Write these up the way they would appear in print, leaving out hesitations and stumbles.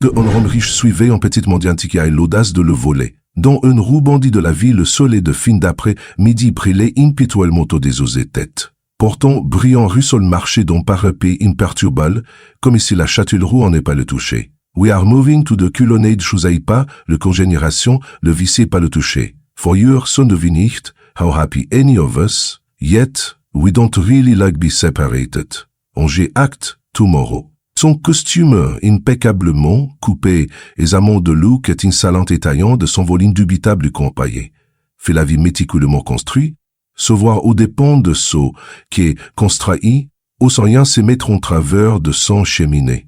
De Riche suivait en petite mendiante qui a l'audace de le voler. Dans une roue bandit de la ville, le soleil de fin d'après-midi brillait impitoyablement des osées têtes. Pourtant, brillant russell marchait dans parapet imperturbable, comme si la Châtellerault en n'est pas le toucher. We are moving to the colonnade choosait pas, le congénération, le vissait pas le toucher. For your son de nicht, how happy any of us, yet, we don't really like be separated. On j'ai acte, tomorrow. Son costume impeccablement coupé aisément de look est insolent et taillant de son vol indubitable compaillé. Fait la vie méticuleusement construit, se voir aux dépens de ceux qui construit, au sans rien se mettre en travers de son cheminée.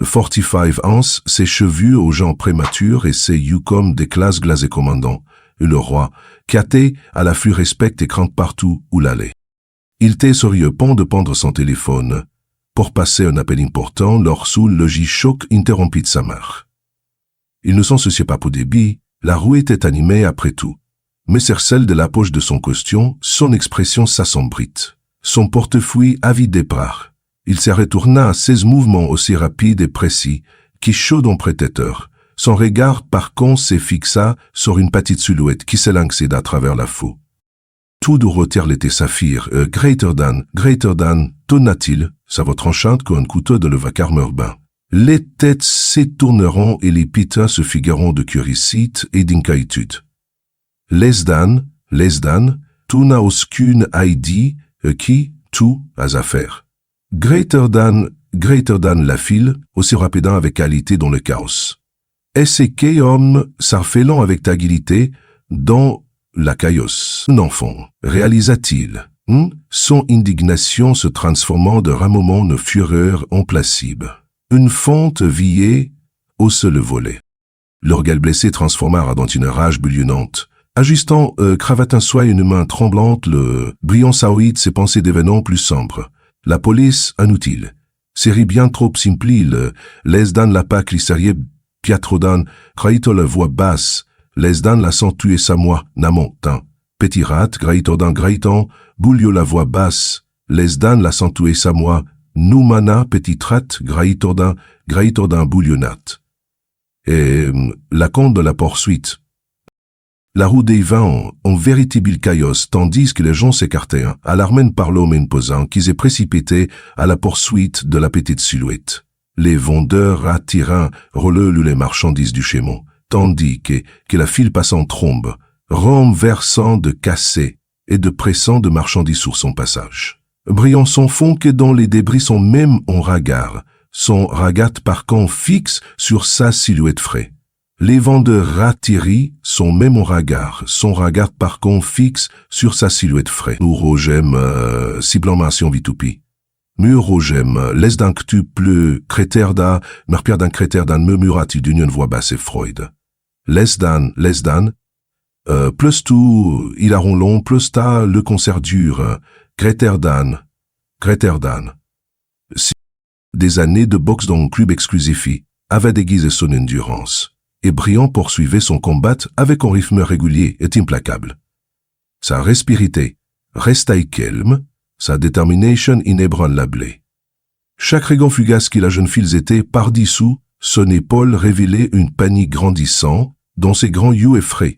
45 ans, ses cheveux aux gens prématures et ses yeux comme des classes glacées commandant. Et le roi, caté, à l'afflux respecte et crainte partout où l'allait. Il était sérieux pont de prendre son téléphone. Pour passer un appel important, lorsqu'il logis choc interrompit sa mère. Il ne s'en souciait pas pour débit, la roue était animée après tout. Mais celle de la poche de son costume, son expression s'assombrit. Son portefeuille avide des bras. Il se retourna à 16 mouvements aussi rapides et précis, qui chaud en prétendeur. Son regard par contre se fixa sur une petite silhouette qui s'élançait à travers la foule. Tout de retire l'était saphir, greater than, tonna-t-il, sa voix tranchante comme un couteau de le vacarme urbain. Les têtes s'étourneront et les pitins se figureront de curiosité et d'inquiétude. Less than, tout n'a aucune idée, qui, tout, à affaire. Greater than la file, aussi rapidement avec qualité dans le chaos. Est-ce que homme s'arfelant avec agilité dans la chaos? L'enfant, réalisa-t-il, son indignation se transformant de ramement de fureur en placible. Une fente villée hausse le volet. L'orgueil blessé transforma dans une rage bouillonnante. Ajustant cravate un soie une main tremblante, le brillant saoïde ses pensées devenant plus sombres. La police, inutile. Série bien trop simple, laisse dans la paque l'isserier piatrodan, craïto la voix basse, laisse dans la tuer sa moi, namontin. Petit rat, graïton, boulio la voix basse, laisse dans la tuer sa moi, noumana, petit rat, graïtordin, bouillonnat. Et la compte de la poursuite. La roue des vents en véritable chaos, tandis que les gens s'écartaient, alarmés par l'homme imposant qui s'est précipité à la poursuite de la petite silhouette. Les vendeurs attirant relèvent les marchandises du chémon, tandis que la file passant trombe, renversant de cassés et de pressant de marchandises sur son passage. Brillant son fond que dans les débris sont même en regard, son regard par contre fixe sur sa silhouette frais. Les vendeurs attirés sont même en regard, son regard par contre fixe sur sa silhouette frais. Nous rogem, ciblamation vitoupi. Mur rogem, laisse d'un tu plus critère d'un, marpière d'un critère d'un murmura-t-il d'une voix basse et Freud. Laisse d'un, plus tout, il a long, plus ta, le concert dure, critère d'un. Des années de boxe dans un club exclusif, avait déguisé son endurance. Et Briand poursuivait son combat avec un rythme régulier et implacable. Sa respirité restait calme, sa détermination inébranlable. Chaque regard fugace que la jeune fille était par-dessous, son épaule révélait une panique grandissante dans ses grands yeux effrayés.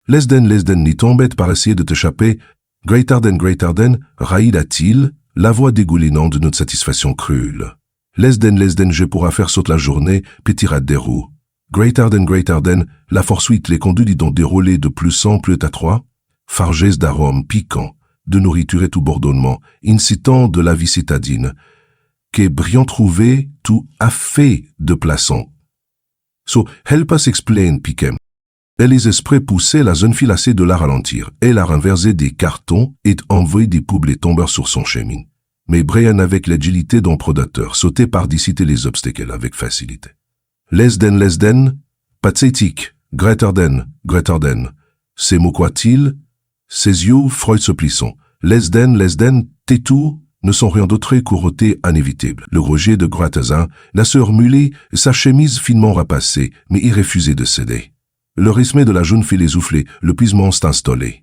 Lesden n'y tombait par essayer de t'échapper, greater than, raïda-t-il, la voix dégoulinante de notre satisfaction crue. Lesden, je pourrai faire saute la journée, petit rat des roues. Greater than, la poursuite les conduit dans des relais de plus en plus étroits, fargés d'arômes piquants, de nourriture et tout bourdonnement, incitant de la vie citadine, que Briand trouvait tout à fait déplaçant. So, help us explain, Piquem. Et les esprits poussaient la jeune fille assez de la ralentir. Elle a renversé des cartons et envoyé des poubelles tombeurs sur son chemin. Mais Brian, avec l'agilité d'un prédateur, sautait par-d'ici les obstacles avec facilité. Lesden, pathétique, greater than. Ces mots quoi-t-il? Ses yeux Freud se plissant. Lesden, tout, ne sont rien d'autre qu'aureté inévitable. Le Roger de Gratazin, la sœur mulée, sa chemise finement rapassée, mais il refusait de céder. Le rythme de la jeune fille les oufflait, le pisement s'installait.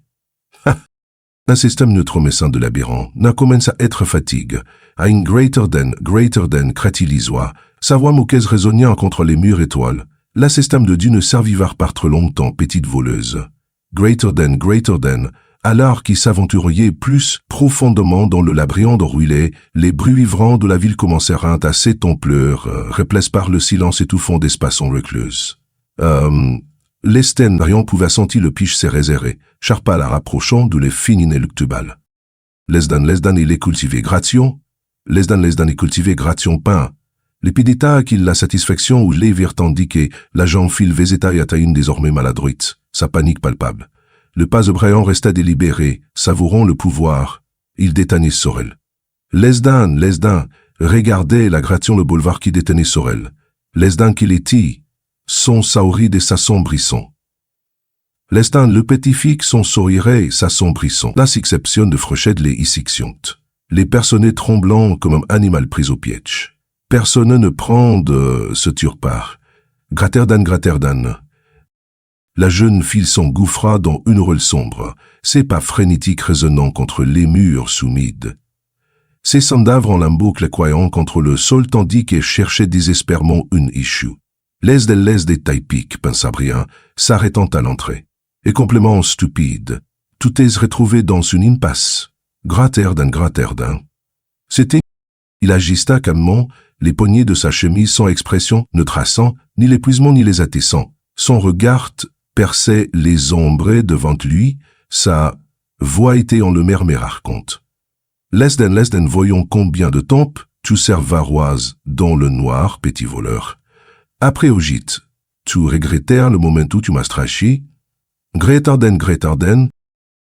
Un système neutromessin de labyrinthe n'a commencé à être fatigue, à une greater than, crati-lisois, Sa voix moquaise résonnant contre les murs étoiles. La système de Dieu ne servira par trop longtemps, petite voleuse. Greater than, alors qu'ils s'aventuriez plus profondément dans le labyrinthe de ruelles, les bruits vibrants de la ville commencèrent à s'étompleur, replacés par le silence étouffant d'espaces reclus. L'Esten Brian pouvait sentir le piche se réserver, charpa la rapprochant de les fines inéluctables. Lesdan il est cultivé gration, Lesdan est cultivé gration pain. L'épidéta qu'il la satisfaction ou les virent tandis que l'agent fil Vezeta et atteint désormais maladroite, sa panique palpable. Le pas Brian resta délibéré, savourant le pouvoir. Il détenait Sorel. Lesdan, regardez la gration le boulevard qui détenait Sorel. Lesdan qu'il était, son sauride et s'assombrissant. Lesdan le petit fixe son sourirait s'assombrissant. La exception de Frochette les issixiont. Les personnes tremblants comme un animal pris au piège. Personne ne prend de ce turpar. Graterdan. La jeune fille s'engouffra dans une rôle sombre, ses pas frénétiques résonnant contre les murs soumides. Ses sandavres en lamboucle croyant contre le sol tandis qu'elle cherchait désespérément une issue. Laisse des taille-pique, pensa Brian, s'arrêtant à l'entrée. Et complément stupide, tout est retrouvé dans une impasse. Graterdan. C'était, il agista calmement, les poignets de sa chemise sans expression, ne traçant ni l'épuisement ni les attissant. Son regard perçait les ombres devant lui, sa voix était en le murmure compte. Lesden, voyons combien de temps tu servaroises dans le noir, petit voleur. Après au gîte, tu regrettèrent le moment où tu m'as straché. Gretarden,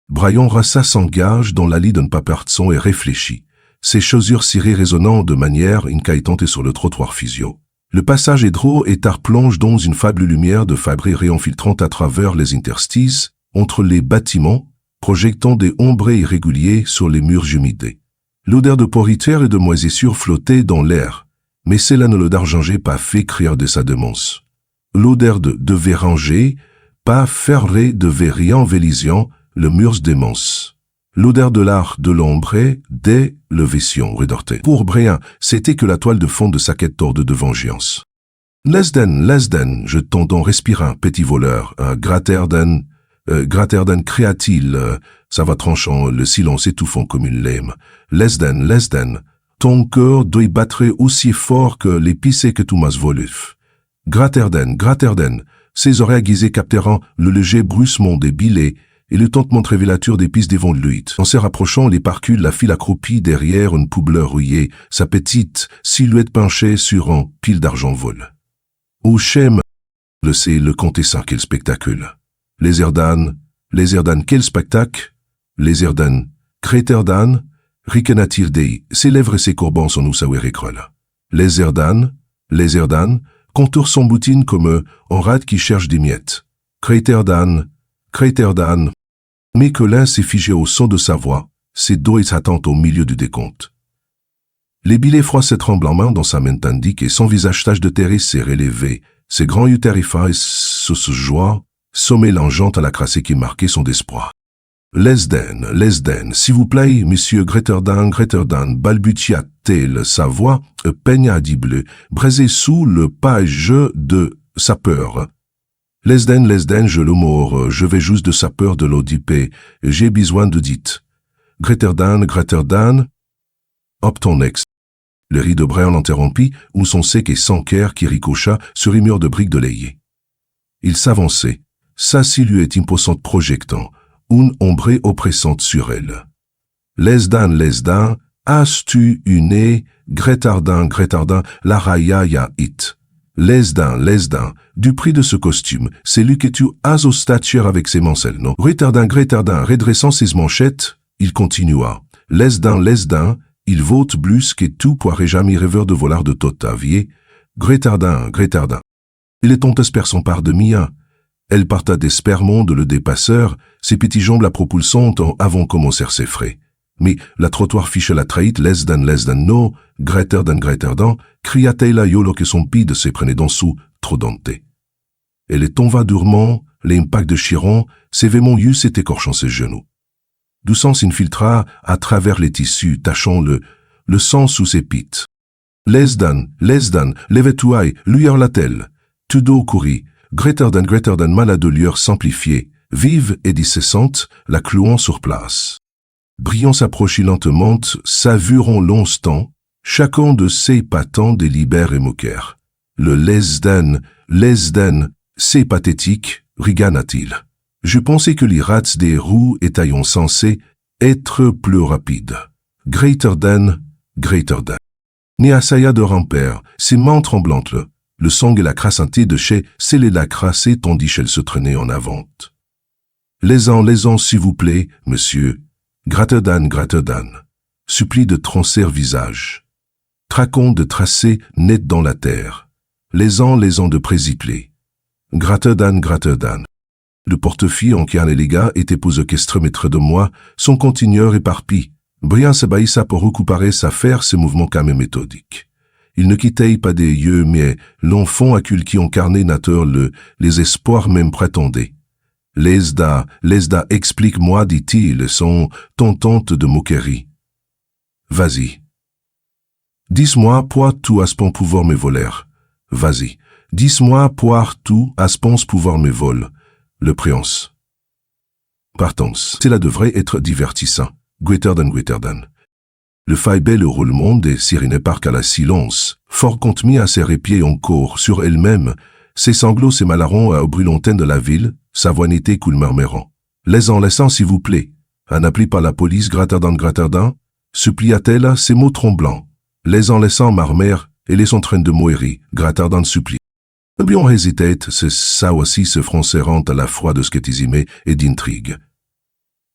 Brian Rassa s'engage dans l'allée d'un paperson et réfléchit. Ses chaussures cirées résonnant de manière inquiétante sur le trottoir physio. Le passage édro et tard plonge dans une faible lumière de fabri réinfiltrant à travers les interstices, entre les bâtiments, projectant des ombres irréguliers sur les murs humides. L'odeur de pourriture et de moisissure flottait dans l'air, mais cela ne le d'argangé pas fait crier de sa démence. L'odeur de vérangé, pas ferré de vérian vélisian, le murs démence. L'odeur de l'art de l'ombre, dès le vession redorté. Pour Brian, c'était que la toile de fond de sa quête torde de vengeance. Lesden, je t'entends respirer, petit voleur, Graterdan, cria-t-il, sa voix tranchant, le silence étouffant comme une lame. Lesden, ton cœur doit battre aussi fort que l'épicé que tu m'as volé. Graterdan, ses oreilles aiguisées capterant le léger bruissement des bilets, et le tentement de révélature des pistes devant lui. En se rapprochant, les parcules la file accroupie derrière une poubelle rouillée, sa petite silhouette penchée sur un pile d'argent vol. Au chem, le sait le contessin, quel spectacle. Les Erdan, quel spectacle. Les Erdan, Kreterdan, ricana-t-il dei, ses lèvres et ses courbants sont nous savoir écrol. Les Erdan, contourent son boutine comme un rat qui cherche des miettes. Kreterdan, mais que l'un s'est figé au son de sa voix, ses doigts s'attendent au milieu du décompte. Les billets froissaient tremblemment dans sa main tandis que son visage tache de terre s'est relevé, ses grands yeux terrifiés sous ce joie, se mélangeant à la crassée qui marquait son espoir. Lesden, s'il vous plaît, monsieur Gretardan, balbutia-t-elle, sa voix pénible, brisée sous le page de sa peur. Lesden, je le mords, je vais juste de sa peur de l'audipé, j'ai besoin de dites. Gretardan, hop ton ex. Le riz de Brian l'interrompit, où son sec et sans cœur qui ricocha sur une mur de briques de layé. Il s'avançait, sa silhouette imposante projetant, une ombre oppressante sur elle. Lesdan, as-tu une Gretardan, la raya it. Lesdan, du prix de ce costume, c'est lui que tu as au stature avec ses mancelles, non? Gretardan, redressant ses manchettes, il continua. Lesdan, il vote plus que tout poirait jamais rêveur de volard de toute ta vie. Gretardan. Il est honteux per son part de mia. Elle parta d'espermont de le dépasseur, ses petits jambes la propulsant avant commencer ses frais. Mais la trottoir fiche la trahite, Lesdan, no, Gretardan, cria-t-elle à Yolo que son pide se prenait dans sous, trop denté. Elle tomba durement, l'impact de Chiron, ses vémons yeux s'écorchant ses genoux. Du sang s'infiltra à travers les tissus, tachant le sang sous ses pites. less than, levetuai, lueur la-t-elle. Tudo couri, greater than malade de lueur s'amplifier, vive et dissessante, la clouant sur place. Briand s'approchit lentement, savurant longtemps, chacun de ses patents délibère et moquèrent. Le less than, c'est pathétique, rigana-t-il. Je pensais que les rats des roues étaient censés être plus rapides. Greater than. Néasaya de rampère, ses mains tremblantes, le sang et la crassanté de chez scellait la crassée tandis qu'elle se traînait en avant. Les ans, s'il vous plaît, monsieur. Greater than. Supplie de transer visage. Traquons de tracer net dans la terre. Les ans de présiplé. Greater than. Le portefeuille en qui les gars était pour orchestre maître de moi, son continueur éparpillé. Briand se baissa pour récupérer sa faire ses mouvements calmes et méthodiques. Il ne quittait pas des yeux, mais l'enfant acculqué incarné nateur les espoirs même prétendait. Lesda, explique-moi, dit-il, son tentante de moquerie. Vas-y. Dis-moi, pourquoi tout à ce point pouvoir me voler. Vas-y. Dis-moi, pourquoi tout à ce point pouvoir me voler. Le préance. Partance. Cela devrait être divertissant. Greater than. Le faibel le roulement des sirènes parc à la silence, fort contenu à ses répieds encore sur elle-même, ses sanglots ses malarons à brûlontaine de la ville, sa voix n'était qu'une murmurant. Les en laissant s'il vous plaît. Un appelé par la police greater than, supplia-t-elle ses mots tremblants. Les en laissant marmère, et les en train de mourir, greater than supplie. Bien hésitait, c'est ça aussi se froncerant à la fois de scepticisme et d'intrigue.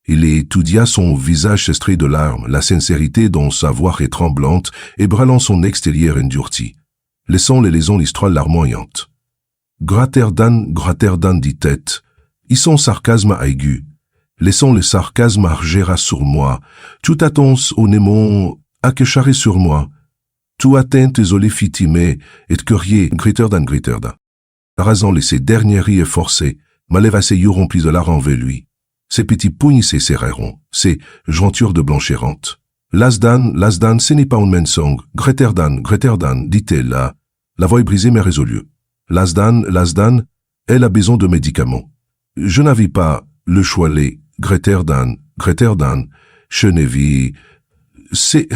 Il étudia son visage estré de larmes, la sincérité dont sa voix est tremblante, et bralant son extérieur endurci. Laissant les lésions l'histoire larmoyante. Greater than, dit-elle, ils sont sarcasme aigu. Laissons le sarcasme argera sur moi. Tout attends au némon à que charrer sur moi. Tout atteint isolé fitimé, et curieux, greater than. Rasant laissé dernier rire forcé, m'allève à ses yeux remplis de larmes envers lui. Ses petits poings se serreront, ses jointures de blanchirante. Lasdan, ce n'est pas un mensonge. Greater than, dit-elle là. La voix est brisée mais résolue. Lasdan, elle a besoin de médicaments. Je n'avais pas le choix les. Greater than, je n'ai vu. C'est.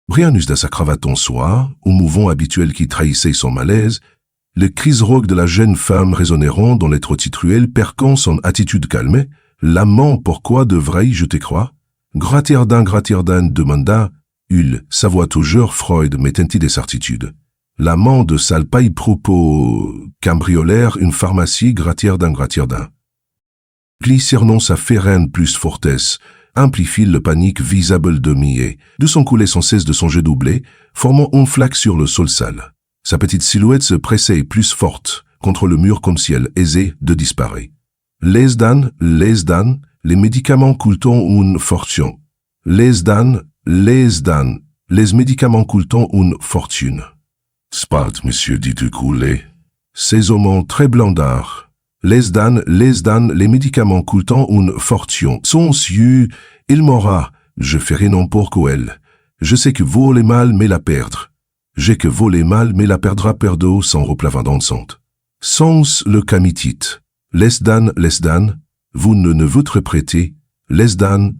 Briand n'eut de sa cravate en soie, au mouvement habituel qui trahissait son malaise. Les cris rauques de la jeune femme résonneront dans les trotitruels perquant son attitude calmée. L'amant, pourquoi devrais-je je te croire? Greater than, demanda, sa voix toujours Freud mettait des certitudes. L'amant de Salpaï propos cambriolèrent une pharmacie greater than. Glycernons sa féreine plus fortesse, amplifie le panique visible de Millet, de son couler sans cesse de son jeu doublé, formant un flaque sur le sol sale. Sa petite silhouette se pressait plus forte contre le mur comme si elle aisait de disparaître. Les dan, les médicaments coûtent une fortune. Les médicaments coûtent une fortune. Sparte, monsieur, dit-il coulé. Ces hommes très blandards. Les dan, les médicaments coûtent une fortune. Son yeux, il m'aura, je ferai n'importe quoi elle. Je sais que vaut les mal, mais la perdre. J'ai que vaut les mal, mais la perdra perdo sans replavant dansante. Sans le camitite. Les dan, vous ne vous prêtez, les dan,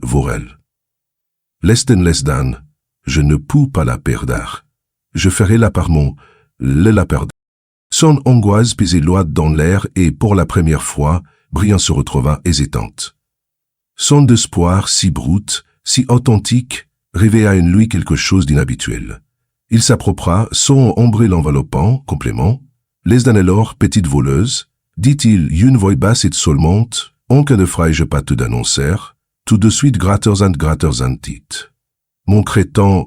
vorel. Les dan, je ne peux pas la perdre. Je ferai la par la perdre. Son angoisse pesait loin dans l'air et pour la première fois, Briand se retrouva hésitante. Son espoir si brut, si authentique, réveilla en lui quelque chose d'inhabituel. Il s'appropria son ombre l'enveloppant, complément, les dan alors, petite voleuse, dit-il, une voix basse et solmente, en cas de fraige pas tout d'annoncer, tout de suite greater than dit. Mon crétin,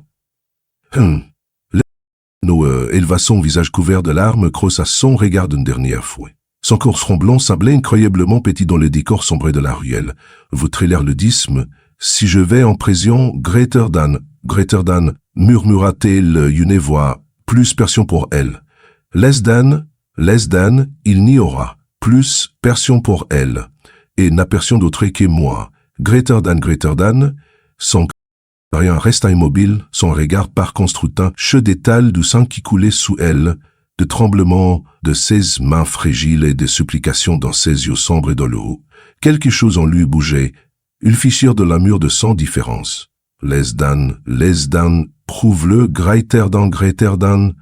éleva son visage couvert de larmes, croissa son regard d'une dernière fois. Son corps tremblant semblait incroyablement petit dans le décor sombre de la ruelle. Vous trailer le disme, si je vais en prison, greater than, murmura-t-elle une voix, plus persion pour elle. Les dan, il n'y aura plus persion pour elle, et n'a persion d'autre que moi. Greater than, son Rien resta immobile, son regard par constructant, che d'étale du sang qui coulait sous elle, de tremblements de ses mains fragiles et de supplications dans ses yeux sombres et douloureux. Quelque chose en lui bougeait, une fissure de la mur de sans différence. Lesdan, prouve-le, Greiterdan,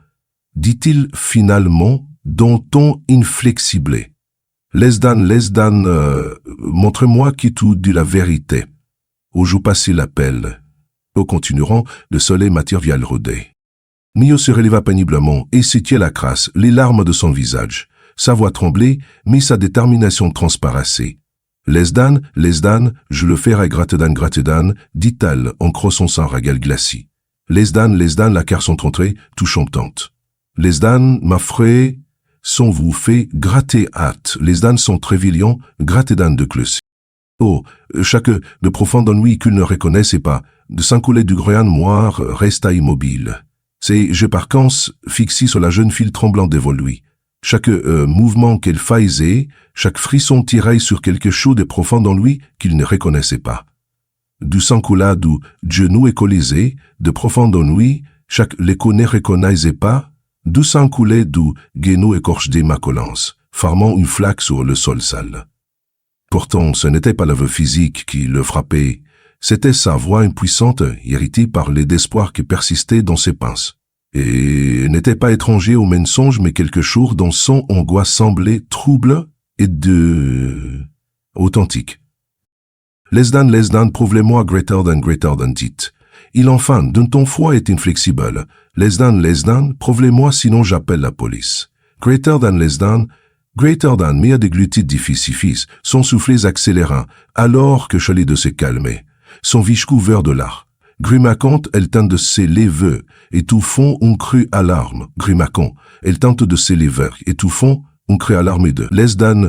dit-il finalement, d'un ton inflexible. Lesdan, montre-moi qui tout dit la vérité. Au jour passé l'appel. Au continueront, le soleil matériel rôdait. Mio se releva péniblement et s'étiait la crasse, les larmes de son visage. Sa voix tremblait, mais sa détermination transparaissait. Lesdan, je le ferai Greiterdan, dit-elle en croissant son regard glacé. Lesdan, la carte sont entrées, tout chantante. Lesdan, ma frère, sont vous fait gratter hâte. Lesdan sont trévillants, Greiterdan de clous. Oh, chaque de profond ennui qu'il ne reconnaissait pas, de s'encouler du groin noir, resta immobile. Ses yeux par conse fixés sur la jeune fille tremblante devant lui. Chaque mouvement qu'elle faisait, chaque frisson tirait sur quelque chose de profond en lui qu'il ne reconnaissait pas. Du sang coula du genou écolisé, de profond ennui, chaque l'écho ne reconnaissait pas, du sang coulait du genou écorché des macolance, formant une flaque sur le sol sale. Pourtant, ce n'était pas la veuve physique qui le frappait, c'était sa voix impuissante, irritée par les espoirs qui persistaient dans ses pinces. Et n'était pas étranger au mensonge, mais quelque chose dont son angoisse semblait trouble et authentique. Lesdan, prouve-le-moi Greiterdan, dit. Il enfin, d'un ton froid et inflexible. Lesdan, prouve-le-moi, sinon j'appelle la police. Greiterdan, mia déglutit difficile, son soufflet accélérant, alors que Chalet de se calmer. Son visage couvert de larmes. Grimacant, elle tente de se lever, étouffant un cri alarme. Grimacant, elle tente de se lever, étouffant un cri alarmé de Lesdan,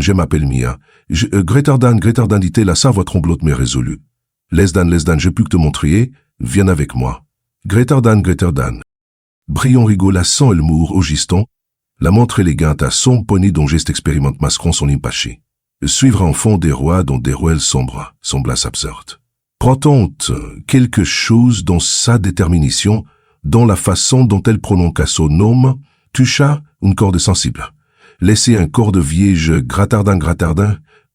je m'appelle Mia. Greiterdan, dit-elle à sa voix tremblante mais résolue. Lesdan, je peux te montrer, viens avec moi. Greiterdan. Brillant rigola sans elle mour au giston, la montre élégante à son poney dont geste expérimente masquant son impaché. Suivre en fond des rois dont des ruelles sombres, sembla absurde. Prend-on quelque chose dans sa détermination, dans la façon dont elle prononça son nom, toucha une corde sensible. Laissez un corps de vierge Greiterdan,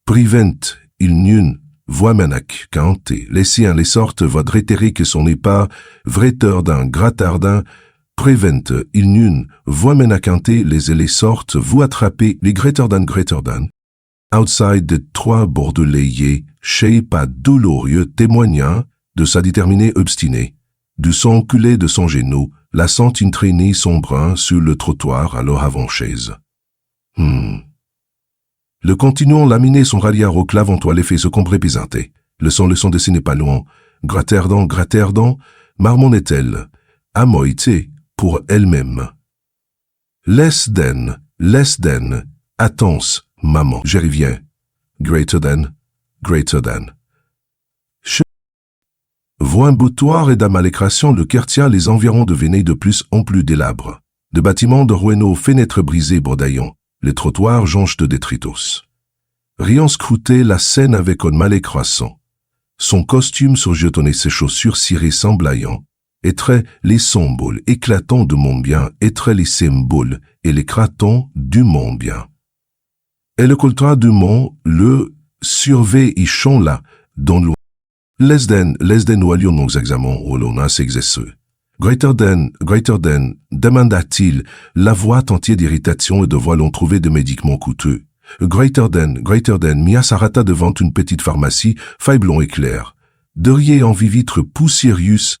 privent il n'une voix menac, canté, laissez un les sortes votre rétérer que son n'est pas, Greiterdan, prevent il n'une voix menacanté, les sortes vous attraper, les Greiterdan. Outside de trois bordelais, chez pas douloureux témoignant de sa déterminée obstinée. Du sang coulé de son genou, laissant une traînée son brin sur le trottoir alors avant chaise. Le continuant laminé son raliard au clave en toile fait se combrer pisanté. Le son dessiné pas loin. Greiterdan, marmonnait-elle, à moitié pour elle-même. Lesdan, attends, maman, je reviens. Greiterdan. Voix un boutoir et d'amalécration le quartier les environs devenaient de plus en plus délabres. De bâtiments de ruineaux, fenêtres brisées bordaillant, les trottoirs jonchent de détritus. Riant scrutait la scène avec un malais croissant. Son costume surjetonnait ses chaussures cirées semblaillant, être les symboles éclatants de mon bien, être les symboles et les cratons du mon bien. Et le coltra du mont, le surveille et chant là, dans le Lesdan oualion nos examens au l'on s'exerceux. Greiterdan, demanda-t-il, la voix entière d'irritation et de voix l'on trouvait de médicaments coûteux. Greiterdan, Mia s'arrêta devant une petite pharmacie, faiblon et clair. Derrière en vivitre poussiérieuse,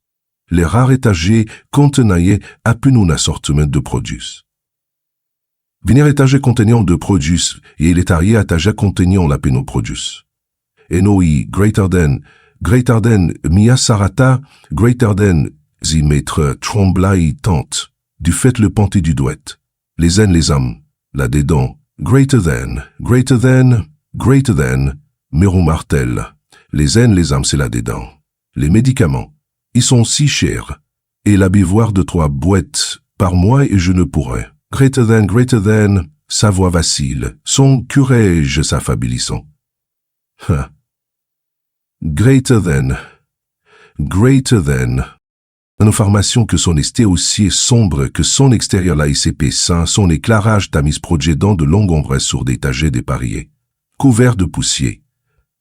les rares étagers contenaient à peine un assortiment de produits. Venir étagers contenant de produits, et les tariers étagers contenant la peine aux produits. Et noi, Greiterdan, Mia s'arrêta, Greiterdan, y maître trembla et tente, du fait le panté du doigt. Les âmes, la dedans, Greiterdan, Méron martel. Les âmes c'est la dedans. Les médicaments, ils sont si chers, et la bivoire de 3 boîtes par mois et je ne pourrais. Greiterdan, sa voix vacille, son courage s'affaiblissant. Greiterdan, greater than. Une information que son esté aussi sombre que son extérieur l'AICP sain, son éclairage tamise projetant de longues ombres sur des tagets dépariés. Couvert de poussière.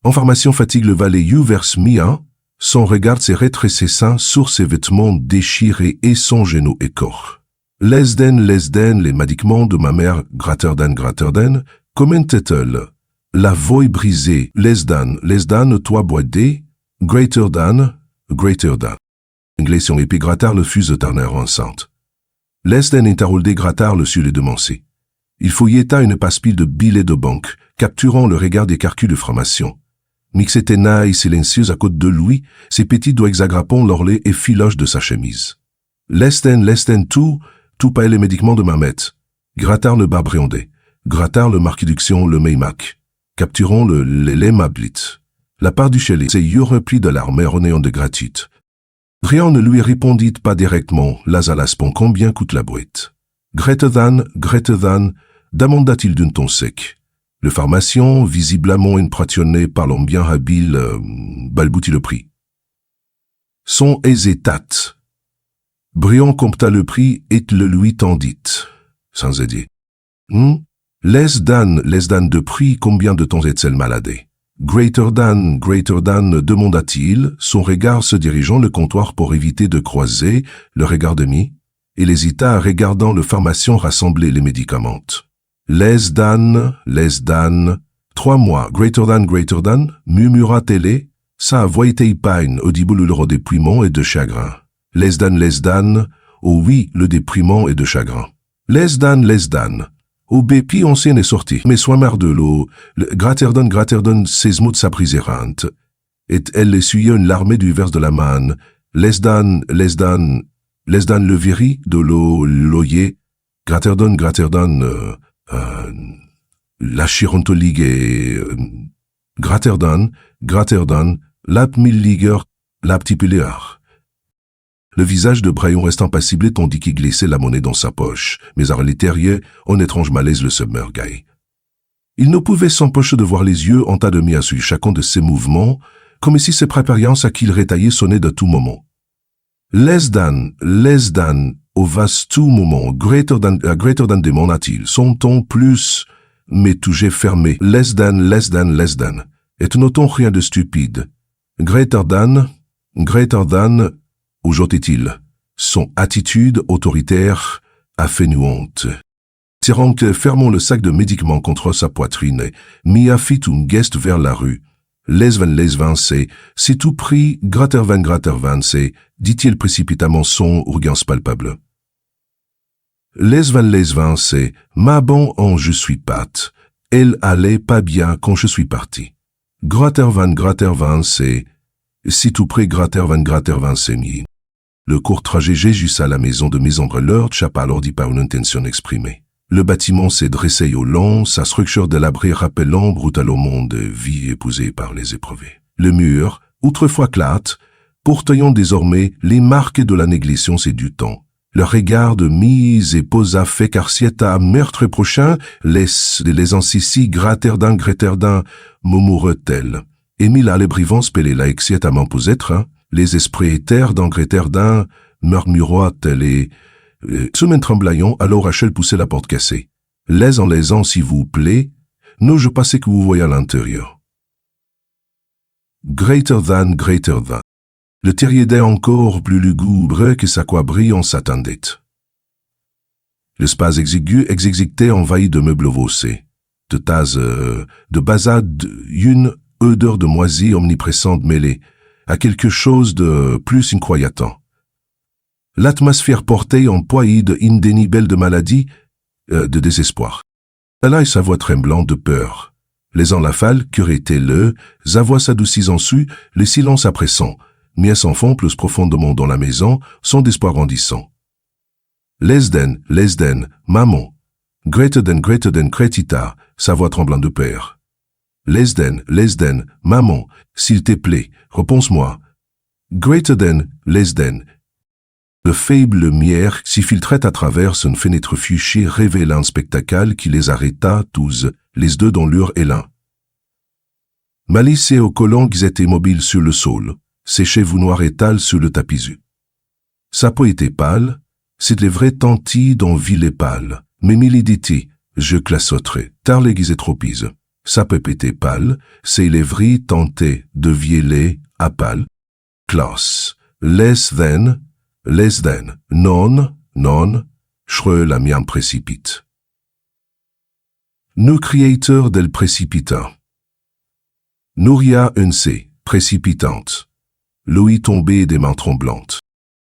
Information fatigue le valet you vers mi-un, son regard s'est rétrécé sur ses vêtements déchirés et son genou et corps. Less than, les médicaments de ma mère, greater than, commentait-elle. La voix brisée, less than, toi boidé, greater than. Inglésion épée gratar le fuse Turner enceinte. Less than interroldé gratar le sur les demancés. Il fouilleta une passe-pile de billets de banque, capturant le regard des carcus de formation. Mixé tenaille silencieuse à côté de lui, ses petits doigts exagrapant l'orlet et filoche de sa chemise. Less than tout pas les médicaments de Mamet. Gratar le barbréondé. Gratar le marquiduction le Maymac. Capturons le Mablit. La part du chalet, c'est eu repris de l'armée en néant de gratuite. Rien ne lui répondit pas directement, Lazalaspon combien coûte la boîte. Greater than, demanda-t-il d'un ton sec. Le pharmacien, visiblement impressionné par l'homme bien habile, balboutit le prix. Son hésitate. Briand compta le prix et le lui tendit, sans aider. Less than de prix, combien de temps est-elle maladée? Greater than, demanda-t-il, son regard se dirigeant le comptoir pour éviter de croiser le regard demi. Il hésita, regardant le pharmacien rassembler les médicaments. Less than, 3 mois, greater than, murmura-t-elle, sa voix était épaine, audible le déprimant et de chagrin. Less than, oh oui, le déprimant et de chagrin. Less than, au bépi ancien est sorti, mais soit marre de l'eau, greater than, ses mots s'aprisérante, et elle essuyait une larmée du vers de la manne, less than, le viri de l'eau, l'oyer, greater than, la chirontoligue et, greater than, l'ap milliger, l'aptipuléar. Le visage de Brian reste impassible tandis qu'il glissait la monnaie dans sa poche, mais à l'intérieur, un étrange malaise le submergeait. Il ne pouvait s'empêcher de voir les yeux en tas de mis à suivre chacun de ses mouvements, comme si ses préparations à qu'il rétaillait sonnaient de tout moment. Less than, au vaste tout moment, greater than demanda-t-il, son ton plus, mais toujours fermé, less than, et notons rien de stupide. Greater than, ajoutait-il, son attitude autoritaire, affénuante. Tirant fermant le sac de médicaments contre sa poitrine, Mia fit un geste vers la rue. Les van, si tout prix, greater van, dit-il précipitamment son regard palpable. Les van, ma bon en je suis pat. Elle allait pas bien quand je suis parti. Greater van, si tout prix, greater van, mi. Le court trajet jusqu'à la maison de Maison-Breleur chapa alors dit par une intention exprimée. Le bâtiment s'est dressé au long, sa structure délabrée rappelant brutalement de vie épousée par les éprouvés. Le mur, autrefois plate, portant désormais les marques de la négligence et du temps. Le regard de mise et posa fait qu'Arcietta, meurtre prochain, les ancisi greater than, murmure-t-elle. Émile à l'ébrivance pelé la exciette à m'empousêtre, les esprits éthers dans greater than, murmura-t-elle et, semaine tremblaillant, alors Rachel poussait la porte cassée. Les-en, s'il vous plaît, non, je pensais que vous voyez à l'intérieur. Greater than. Le terrier d'est encore plus lugubre que sa quoi brillant s'attendait. L'espace exécuté envahi de meubles vossés, de tasses, de basades, une odeur de moisie omniprésente mêlée à quelque chose de plus incroyable. L'atmosphère portait en poids de indéniable de maladie, de désespoir. Elle a sa voix tremblante de peur. Les enlafales, curetaient-le, sa voix s'adoucit en su, le silence appressant, mais elle s'enfant plus profondément dans la maison, son espoir grandissant. Less than, maman. Greater than, crétita, sa voix tremblante de peur. Less than, maman, s'il te plaît, réponds-moi. Greater than, less than. Le faible lumière s'y filtrait à travers une fenêtre fuchée révélant un spectacle qui les arrêta tous, les deux dans leur élan. Malice et au colon qui étaient immobiles sur le sol. séchez-vous noir étale sur le tapisu. Sa peau était pâle, c'est les vrais tantis dont ville est pâle. Mais miliditi, je classotterai, tar l'aiguise tropise. Sa peau était pâle, c'est les vrais tentés de vieillet à pâle. Classe, less than, non, shreux la miam précipite. Nous créateurs del précipitant. Nouria unc, précipitante. Louis tombé des mains tremblantes.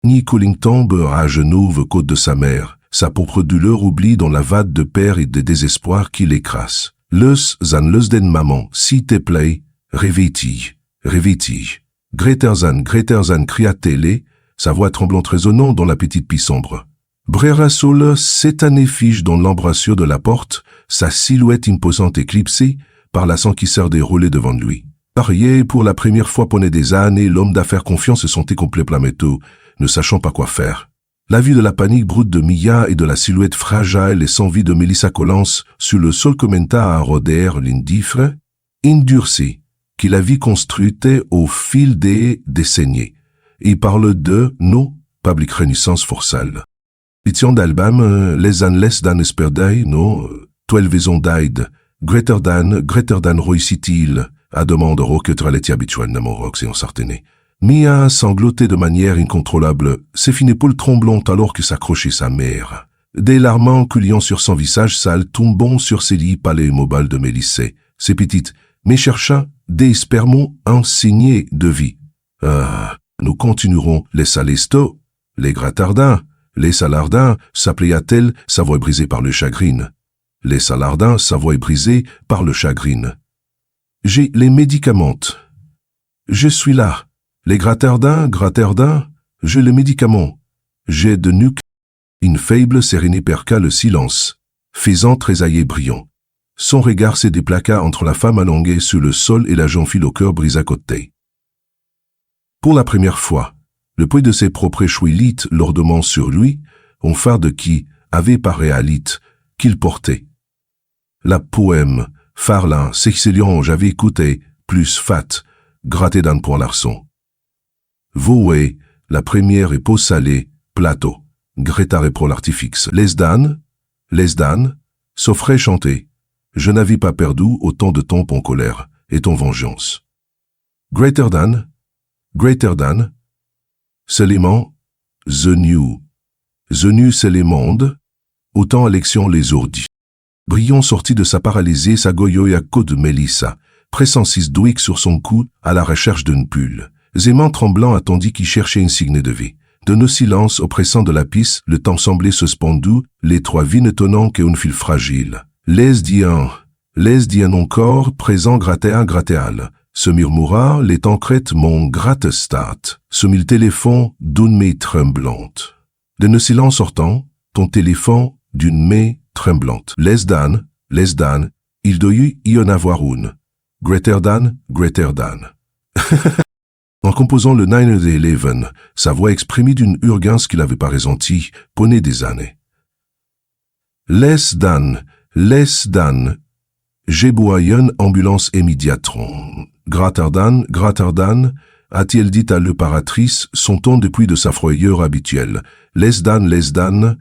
Ni Cooling tombe à genoux côte de sa mère, sa pauvre douleur oublie dans la vade de père et de désespoir qui l'écrase. Zan den maman, si te plaît, réveille-t'y. Greterzan, cria-t-elle, sa voix tremblante résonnant dans la petite pie sombre. Brera Sol s'étannait fige dans l'embrasure de la porte, sa silhouette imposante éclipsée par la sang qui sert déroulée devant lui. Parier pour la première fois pendant des années, l'homme d'affaires confiant se sentait complet plaméto, ne sachant pas quoi faire. La vue de la panique brute de Mia et de la silhouette fragile et sans vie de Mélissa Collins sur le sol commenta à Roder l'indifre, indurci, qui la vie construite au fil des décennies. Il parle de nos public renaissance forçale. L'édition d'album Les an less than esperdai, no, 12 ans died, greater than réussit-il, à demande roquetra l'étier habituellement rox et en sartené. Mia sanglotait de manière incontrôlable, ses fines épaules tremblantes alors que s'accrochait sa mère. Des larmes coulant sur son visage sale tombant sur ses lits palais immobiles de Mélissée. Ses petites, mais chercha des spermons insignés de vie. Nous continuerons les salesto, les gratardins, les salardins, s'appela-t-elle, sa voix brisée par le chagrin. Les salardins, sa voix brisée par le chagrin. J'ai les médicaments. Je suis là. Les gratardins, j'ai les médicaments. J'ai de nuque. Une faible sérénité perqua le silence, faisant trésailler brillant. Son regard se déplaqua entre la femme allongée sur le sol et la jeune fille au cœur brisé à côté. Pour la première fois, le poids de ses propres chouilites lourdement sur lui, en phare de qui avait par réalite qu'il portait. La poème, Farlin, s'exceliant, j'avais écouté, plus fat, gratté d'un pour l'arçon. Voué, la première est peau salée, plateau, grétaré pour l'artifice. Les Dan, s'offrait chanter. Je n'avais pas perdu autant de temps en colère, et ton vengeance. Greater than, seulement, the new c'est les mondes, autant élection les ourdis. Brion sortit de sa paralysée, sa goyo et à côte de Mélissa, pressant six douics sur son cou à la recherche d'une pulle. Zéman tremblant attendit qu'il cherchait un signe de vie. De nos silences oppressants de la piste, le temps semblait suspendu, les trois vies n'étonnant qu'un fil fragile. Les dien encore, présent grattéal. Se murmura, les tancrettes mon gratte-stat. Se mit le téléphone d'une main tremblante. De nos silences sortant, ton téléphone d'une main tremblante. Les Dan, il doit y en avoir une. Greater than. En composant le 9-11, sa voix exprimait d'une urgence qu'il n'avait pas ressentie pendant des années. Les Dan, j'ai besoin une ambulance immédiatement. Grattardan, a-t-il dit à l'opératrice, son ton depuis de sa frayeur habituelle. Les Dan,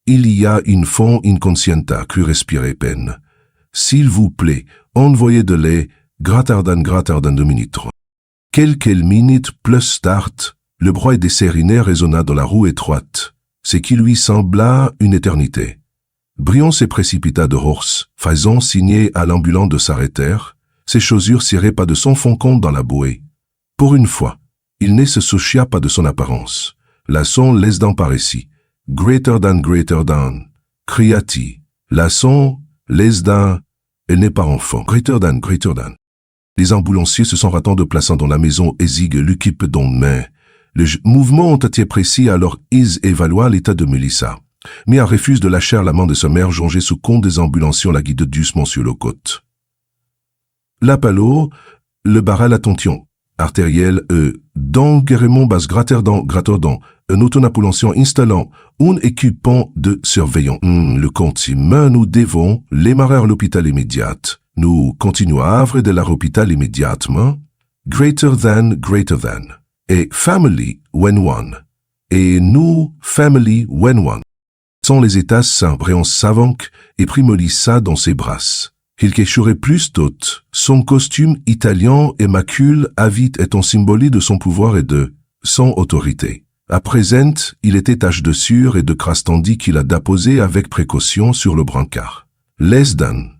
il y a une femme inconscienta, crut respirer peine. S'il vous plaît, envoyez de lait, Grattardan 2 minutes. Quelques minutes plus tard, le bruit des sérénés résonna dans la rue étroite, ce qui lui sembla une éternité. Brion se précipita dehors, faisant signer à l'ambulant de s'arrêter, ses chaussures cirées pas de son fond compte dans la bouée. Pour une fois, il ne se soucia pas de son apparence. La son laisse dans par ici. Greater than, cria-t-il. La son laisse dans, elle n'est pas enfant. Greater than. Les ambulanciers se sont ratant de plaçant dans la maison exiguë l'équipe dont main. Le mouvement ont été précis alors ils évaluaient l'état de Mélissa. Mia refuse de lâcher la main de sa mère jongée sous compte des ambulanciers la guide doucement sur le côte. L'appalo, le barra l'attention, artériel, d'enguerrement basse gratterdant, un autonampulancien installant un équipement de surveillant. Le continent, nous devons démarrer l'hôpital immédiat. Nous continuons à œuvrer de l'hôpital immédiatement. greater than, et family when one, et nous, family when one. Sans les états saints, Brion s'avanque et primolit ça dans ses bras. Il quéchurait plus tot. Son costume italien et macule avide est un symbole de son pouvoir et de son autorité. À présent, il était tache de sueur et de crasse tandis qu'il a déposé avec précaution sur le brancard. Les dan.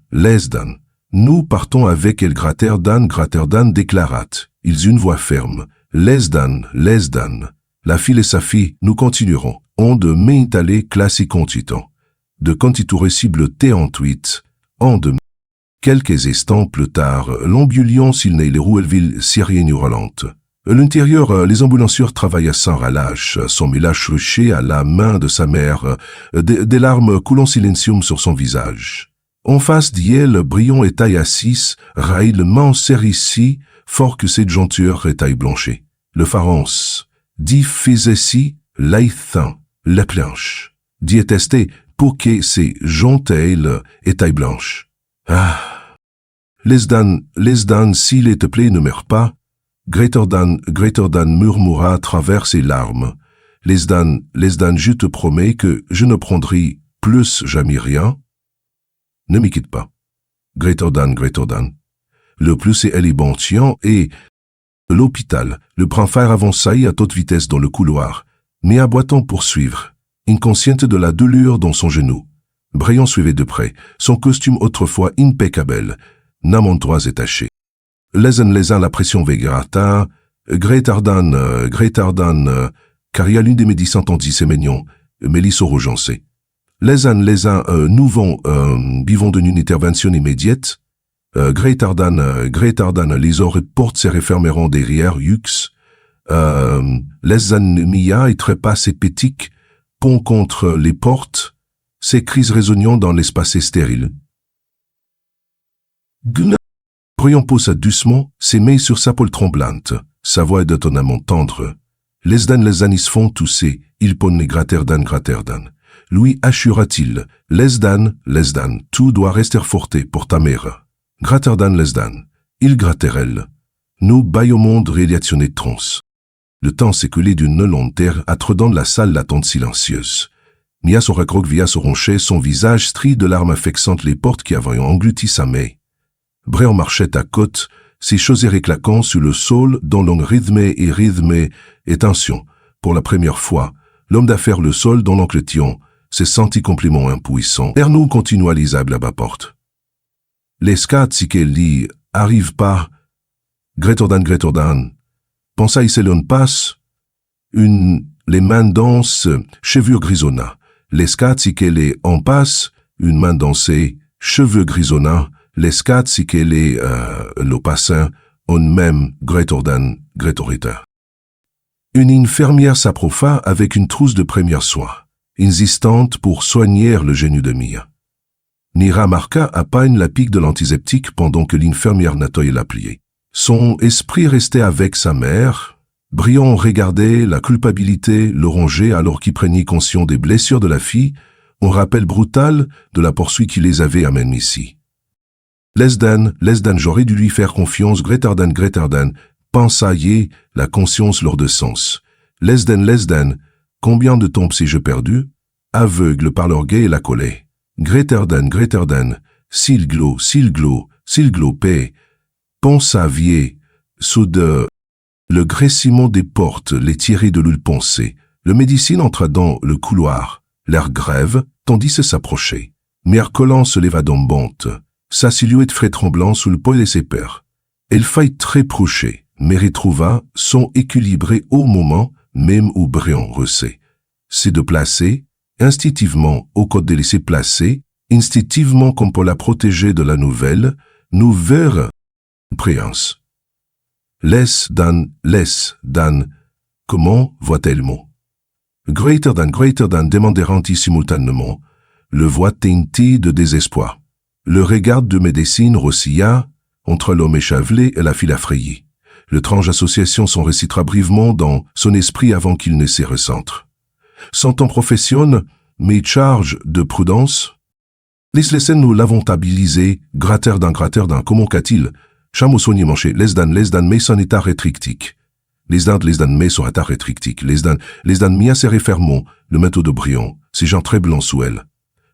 Nous partons avec El Graterdan déclarat. Ils une voix ferme. Les dan. La fille et sa fille, nous continuerons. On de m'étaler classique contitant. De contiture cible T28. En de quelques instants plus tard, l'ambulance s'il n'est les Rouelleville syrienne hurlante. À l'intérieur, les ambulanciers travaillent sans relâche, son mélange ruché à la main de sa mère, des larmes coulant silencieuses sur son visage. En face d'elle, Brion est taille assis, raïlement serré fort que cette jonture est taille blanchée. Le pharance, dit faisait si, l'aïthin, la planche. Dit testé pour que c'est jontail et taille blanche. Ah! Les dan, s'il te plaît, ne meurt pas. Greater than murmura à travers ses larmes. Les dan, je te promets que je ne prendrai plus jamais rien. Ne m'y quitte pas. Greater than. Le plus est élémentien et l'hôpital, le brin-fer avançait à toute vitesse dans le couloir, mais aboitant pour suivre, inconsciente de la douleur dans son genou. Brion suivait de près, son costume autrefois impeccable, n'amontoise et taché. Les uns la pression végrata, greater than, car il y a l'une des médecins tandis c'est mignon, Mélisse rogencé. Les uns, nous vivons d'une intervention immédiate, greater than, les oreilles portent se refermeront derrière Yux, les Mia et trépasse et pétique, pont contre les portes, ces crises résonnant dans l'espace stérile. Brion poussa doucement, ses mains sur sa peau tremblante, sa voix est d'étonnement tendre. Les anis font tousser, il pone les gratter dan. Lui assura-t-il, les dan, tout doit rester forté pour ta mère. Gratter dan, il gratterelle. Nous baillons au monde radiationné de trans. Le temps s'écoulait d'une longue terre, attendant la salle l'attente silencieuse. Nia se recroquevilla sur roncher, son visage strie de larmes affectant les portes qui avaient englouti sa main. Brion marchait à côte, ses chaussures claquant sur le sol dont l'on rythmait et tension. Pour la première fois, l'homme d'affaires le sol dont l'oncle Thion se sentit complètement impuissant. Ernou continua lisable à bas porte. Les scats si qu'elle dit, arrive pas. Greater than. Pensa y s'élonne passe. Les mains dansent, cheveux grisonnants. Les scats si qu'elle est en passe, une main dansée, cheveux grisonnants. Les scats si qu'elle est, le passant, on même greater than. Une infirmière s'approcha avec une trousse de première soin, insistante pour soigner le genou de Mia. Nira marqua à peine la pique de l'antiseptique pendant que l'infirmière nettoyait la pliée. Son esprit restait avec sa mère. Brion regardait la culpabilité le ronger alors qu'il prenait conscience des blessures de la fille, un rappel brutal de la poursuite qui les avait amenés ici. Les dan, j'aurais dû lui faire confiance, greater than, pensa-y, la conscience lors de sens. Les dan, combien de temps si je perdu? Aveugle par l'orgueil et la colère. Greater than, silglo, paix. Pensa-vier, soude, le graissement des portes les tirait de l'huile pensée. Le médecin entra dans le couloir, l'air grève, tandis que s'approchait. Mère Collant se leva d'embante. Sa silhouette frais tremblant sous le poil de ses pères. Elle faillit très procher, mais retrouva son équilibré au moment même où Brion recé. C'est de placer, instinctivement au côté de laisser placer, instinctivement comme pour la protéger de la nouvelle préance. Les dan, comment voit-elle mot? Greater than demandèrent simultanément, le voix teintée de désespoir. Le regard de médecine rossilla entre l'homme échevelé et la fille affrayée. L'étrange association s'en récitera brièvement dans son esprit avant qu'il ne se recentre. Son temps professionne, mais charge de prudence. Les scènes nous l'avons habilisé, gratter d'un, comment qu'a-t-il? Chamo soigné manché, lesdan mais son état rétrictique. Lesdan mais son état rétrictique. Lesdan mia serré fermont, le manteau de Brion, ses gens très blancs sous elle.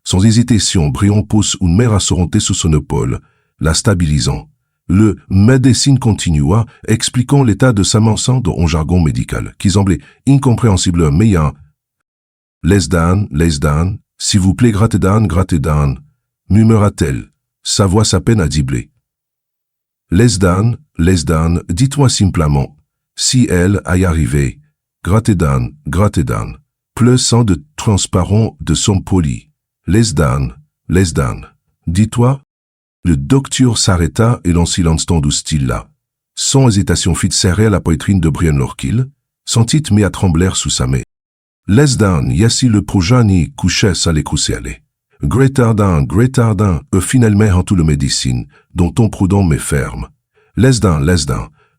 Sans hésitation, Brion pousse une mère à se sous son épaule, la stabilisant. Le médecin continua, expliquant l'état de sa main dans un jargon médical, qui semblait incompréhensible, mais un lesdan, s'il vous plaît, gratedan, murmura-t-elle. Sa voix sa peine à dibler. Lesdan, dis-toi simplement, si elle aille arriver, gratedan, pleussant de transparent de son poli. Lesdan, dis-toi. Le docteur s'arrêta et l'on silence tendu style là. Sans hésitation fit serrer à la poitrine de Brian Lorquil, sentit mit à trembler sous sa main. Lesdan, yassi le projani couchait sa l'écrousser. Gretardin, finalement en tout le médecine, dont on prudent mais ferme. Lesdan,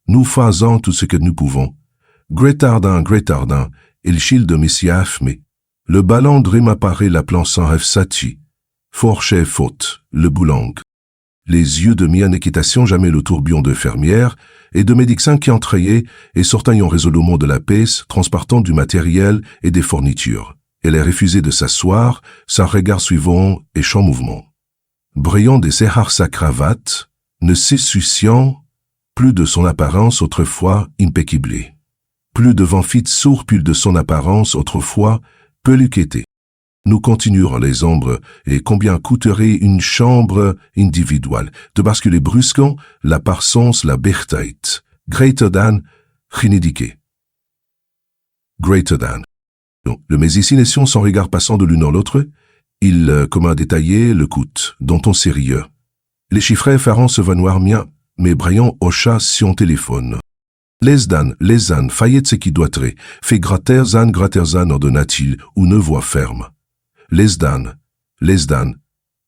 nous faisons tout ce que nous pouvons. Gretardin, il chile de missiaf mais. Le ballon de m'apparaît la plan sans rêve sati. Forchet faute, le boulang. Les yeux de mi en équitation jamais le tourbillon de fermière et de médecins qui entrayaient et sortant résolument de la pièce, transportant du matériel et des fournitures. Elle a refusé de s'asseoir, son regard suivant et sans mouvement. Briand desserra sa cravate, ne s'essouciant plus de son apparence autrefois impeccable. Plus de vent fit sourpule de son apparence autrefois peluquetée. Nous continuerons les ombres et combien coûterait une chambre individuelle de basculer brusquement la parsons la bertheit. Greater than, rindiqué. Greater than. Le médecin ession son regard passant de l'une à l'autre, il, comme un détaillé, le coûte, dont on sérieux. Les chiffres ferrant se vanouir mien, mais Brian hocha son téléphone. Lesdan, faillette ce qui doit être, fait graterzan ordonna-t-il, ou ne voix ferme. Lesdan,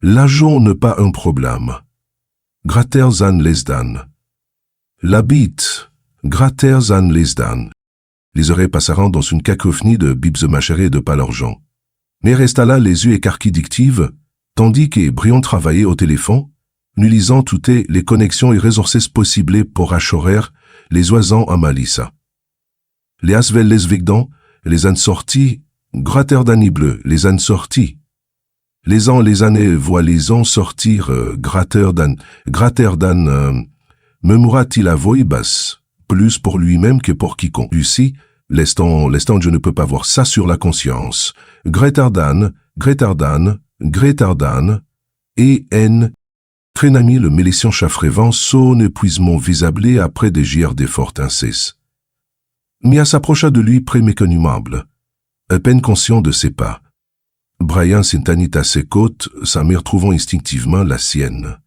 l'argent n'est pas un problème. Graterzan Lesdan. La bite, Graterzan Lesdan. Les oreilles passeront dans une cacophonie de bibs mâchérés de palorgeant. Mais resta là les yeux écarquillés dictives, tandis que Briand travaillait au téléphone, nulisant toutes les connexions et ressources possibles pour achorer les oisans à Malissa. Les asvel les vigdans, les an sortis, Graterdan bleu, les an sortis. Les années voient les ans sortir, Graterdan, murmura-t-il à voix basse, plus pour lui-même que pour quiconque. Lucie, l'estant, je ne peux pas voir ça sur la conscience. Gretardan, et N. Trénami le mélécian chaffrévent son épuisement visible après des gires d'efforts incesses. Mia s'approcha de lui préméconumable, à peine conscient de ses pas. Brian s'entanit à ses côtes, sa mère trouvant instinctivement la sienne.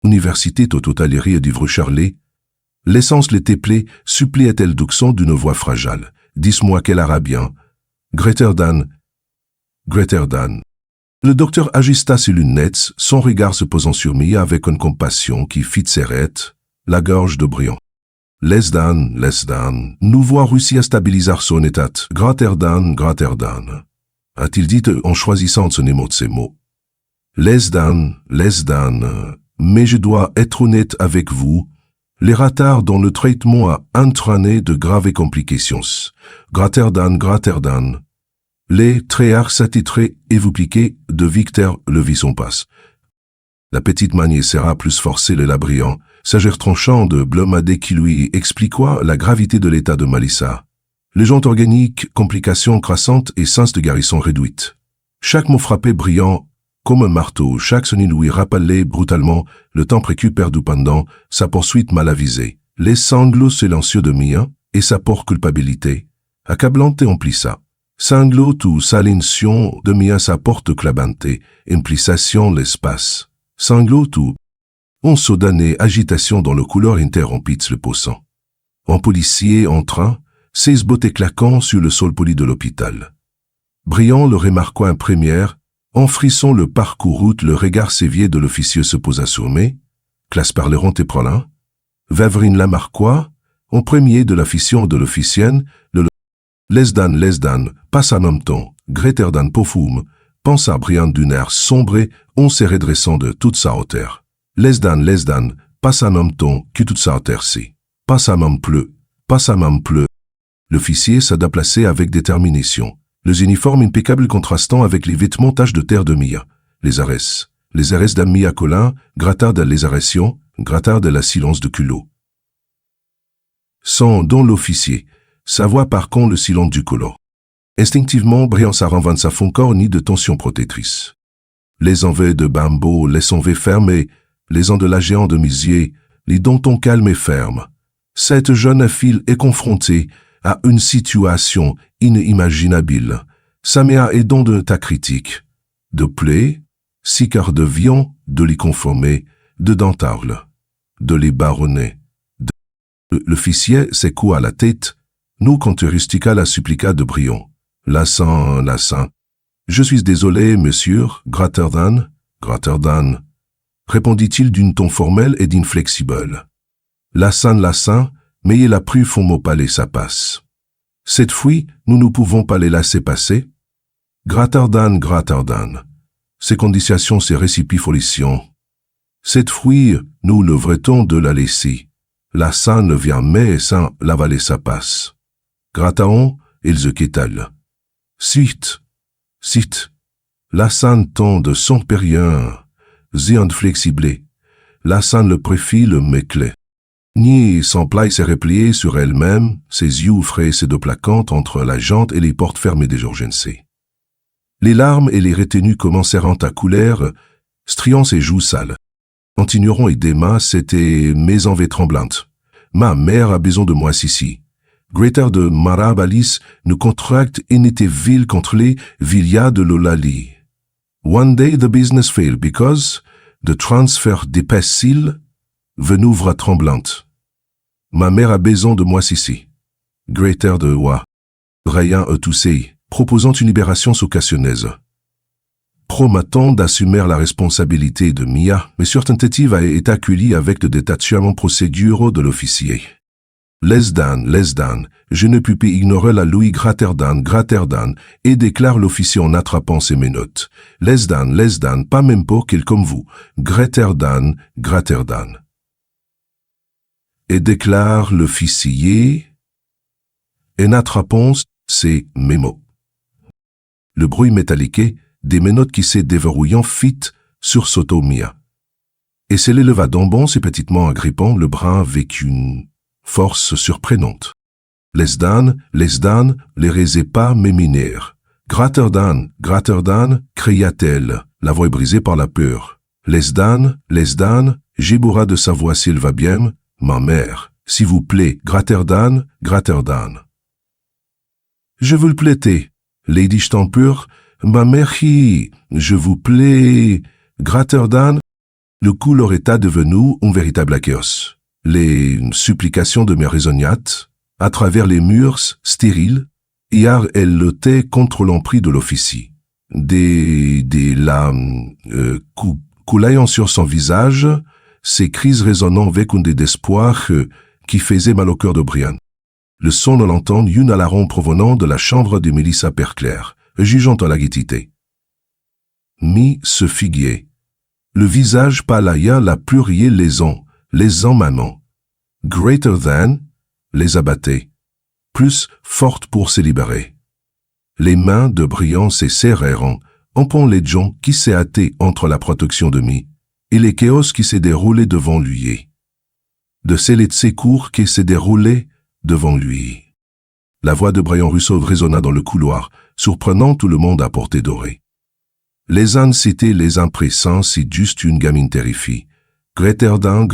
Université totalerie d'Ivre Charlet, l'essence les téplée, suppliait-elle d'Uxon d'une voix fragile. Dis-moi quel arabien. Gretardan. Le docteur ajusta ses lunettes, son regard se posant sur Mia avec une compassion qui fit serrer la gorge de Briand. Lesdan, nous voit réussir à stabiliser son état. Graterdan, a-t-il dit en choisissant de ces mots. Lesdan, mais je dois être honnête avec vous. Les retards dans le traitement a entraîné de graves complications. Graterdan. Les tréards s'attitrés et vous piquez de Victor le son passe. La petite manière sera plus forcée le labriant, sagère tranchant de Blomadé qui lui expliqua la gravité de l'état de Malissa. Légendes organiques, complications crassantes et sens de garrison réduite. Chaque mot frappé brillant comme un marteau, chaque sonine lui rappelait brutalement le temps précu perdu pendant sa poursuite mal avisée, les sanglots silencieux de Mia et sa porte culpabilité, accablante et emplissa. Sanglots ou salination de Mia sa porte clabante, implissation l'espace. Sanglots ou on sodané agitation dans le couloir interrompit le poussant. Un policier entra, ses bottes claquant sur le sol poli de l'hôpital. Briand le remarqua en première, en frisson le parcours route le regard sévier de l'officier se posa sur mai, classe parleront et prolin, Vévrine Lamarquois, en premier de l'officiant de l'officienne, Lesdan, passe en même temps, Gretardan Pofoum, pensa Briand d'un air sombre, on se redressant de toute sa hauteur. Lesdan, pas un homme ton, que tout ça intercé. Pas un homme pleu, pas un homme pleu. L'officier s'ada placé avec détermination. Les uniformes impeccables contrastant avec les vêtements taches de terre de Mia. Les arrêts d'Amia Colin, grattard de les arrestions, grattard de la silence de culot. Sans don l'officier, sa voix par contre le silence du colon. Instinctivement, Briand s'arranvant sa fond corps ni de tension protectrice. Les envers de bambou, les envers fermés, les ans de la géant de misier, les dentons calmes et fermes. Cette jeune fille est confrontée à une situation inimaginable. Samea est don de ta critique. De plaie, si car de viand, de l'y conformer, de dentarle, de les baronner. L'officier secoua à la tête, nous quand rustica la suppliqua de Briand. Lassin. Je suis désolé, monsieur, Gratterdan, répondit-il d'une ton formel et d'inflexible. Lassin, mais il a pris font mot palais sa passe. Cette fois, nous ne pouvons pas les laisser passer. Gratterdan. Ces conditions, ces récipifolitions. Cette fois, nous le vretons de la laisser. Lassin ne vient mais sans l'avaler sa passe. Grattaon, ils se quittent. Suite, Lassan ton de son périen, ziand flexible, Lassan le préfit le méclé. Ni s'emploie s'est repliée sur elle-même, ses yeux frais se déplaquant entre la jante et les portes fermées des urgences. Les larmes et les retenues commencèrent à couler, striant ses joues sales. Continueront et d'Emma, c'était mes envies tremblantes. Ma mère a besoin de moi ici. Greater de Marabalis nous contracte et n'était vil contre les Villas de Lolali. One day the business failed because the transfer d'épaissile venouvre tremblante. Ma mère a besoin de moi ici. Greater de Wa. Rayan a toussé, proposant une libération occasionneuse. Promettant d'assumer la responsabilité de Mia, mais sur tentative a été accueillie avec le détachement procéduraux de l'officier. Lesdan, je ne puis pas ignorer la Louis Gratterdan, et déclare l'officier en attrapant ses menottes. Lesdan, pas même pour quel comme vous. Gratterdan. Et déclare l'officier, en attrapant ses mémos. Le bruit métalliqué des menottes qui s'est déverrouillant fit sur Sotomia. Et se l'éleva d'embon si petitement agrippant le bras avec une force surprenante. Lesdan, les raisait pas m'éminèrent. Gratterdan, cria-t-elle, la voix brisée par la peur. Lesdan, j'ébourra de sa voix s'il va bien, ma mère, s'il vous plaît, Gratterdan. Je vous le plaîtais, Lady Stampur, ma mère qui, je vous plais, Gratterdan. Le coup leur était devenu un véritable chaos. Les supplications de mes raisonnates, à travers les murs stériles, hier elles luttaient contre l'emprise de l'officier. Des larmes coulant sur son visage, ces crises résonnant avec un désespoir qui faisait mal au cœur de Brian. Le son de l'entendre une alarme provenant de la chambre de Mélissa Perclair, jugeant à la gaieté. Mi se figuier. Le visage palaya la plurier les maman. Greater than, les abattait, plus fortes pour se libérer. Les mains de Briand se serrèrent, empant les gens qui s'est hâté entre la protection de Mi et les chaos qui s'est déroulé devant lui. De celles de ses cours qui s'est déroulé devant lui. La voix de Briand Rousseau résonna dans le couloir, surprenant tout le monde à portée d'oreille. Les uns citaient les impressants si juste une gamine terrifiée. Gratterdan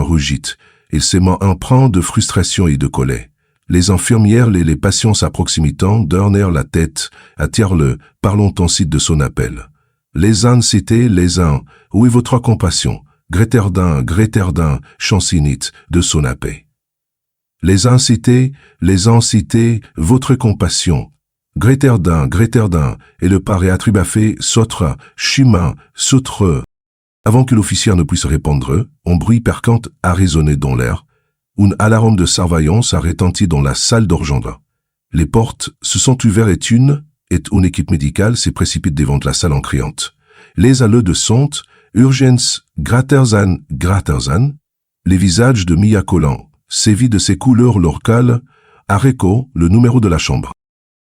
rougit, et s'aimant empreint de frustration et de colère. Les infirmières et les patients à proximité tournèrent la tête, attirent-le, parlons ensuite de son appel. Les uns citaient les uns, où est votre compassion? Gratterdan, chancinite, de son appel. Les uns citaient, votre compassion. Gratterdan, et le paré attribafé, sotra, chemin, sautre. Avant que l'officier ne puisse répondre, un bruit percant a résonné dans l'air. Une alarme de surveillance a retenti dans la salle d'Orgendra. Les portes se sont ouvertes et une équipe médicale s'est précipitée devant la salle en criant. Les alleux de sont, urgence, Gratterzan, Les visages de Mia collants, sévis de ses couleurs locales, Areco, le numéro de la chambre.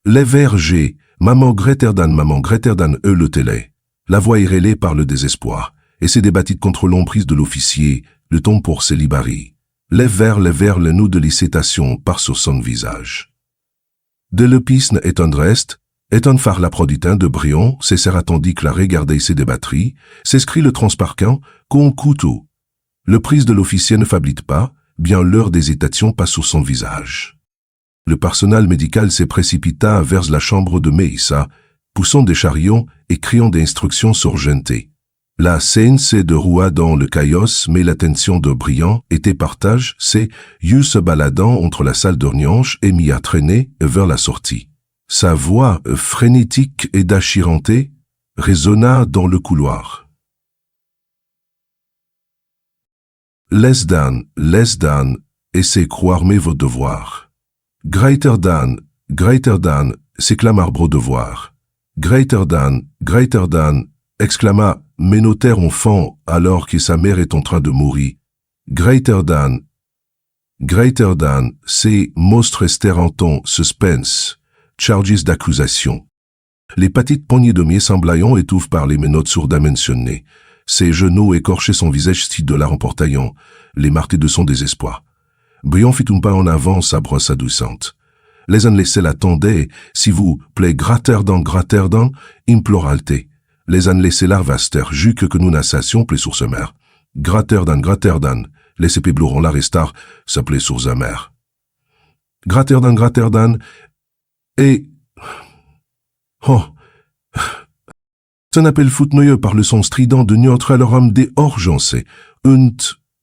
Les vers G, maman Greterdan, le télé. La voix est rêlée par le désespoir, et s'est débattue contre l'emprise de l'officier, le ton pour célibari. Les vers, le nœud de l'hésitation par sur son visage. De l'épisne est un reste, est un phare la proditin de Brion, cessera tandis que la regardait ses débatteries, s'escrit le transparquant, qu'on couteau. Le prise de l'officier ne fablite pas, bien l'heure d'hésitation passe sur son visage. Le personnel médical s'est précipita vers la chambre de Meissa, poussant des chariots et criant des instructions surgentées. La scène s'est déroula dans le chaos, mais l'attention de Briand était partage, c'est yeux se baladant entre la salle d'urgence et mis à traîner vers la sortie. Sa voix frénétique et déchirantée résonna dans le couloir. Laisse Dan, essayez croire mais vos devoirs. Greater Dan, s'éclama Arbre devoir. Greater Dan, exclama Ménotaire enfant alors que sa mère est en train de mourir. Greater Dan, c'est monstre restèrent en ton suspense, charges d'accusation. Les petites poignées de mier semblaient étouffes par les menottes sourdes mentionnées. Ses genoux écorchaient son visage si de la remportaillant, les martés de son désespoir. Briand fit un pas en avant, sa brosse adoucissante. Les uns laissaient l'attendaient, si vous plaît, gratter dans, implora-t-il. Les uns laissaient l'arvaster, juque que nous nassassions plaît sur ce mer. Gratter dans, les épéblourons la restar, s'appelait sur ce mer. Gratter dans, et... Oh! Un appel foutenoyeux par le son strident de notre à leur homme des urgences. Une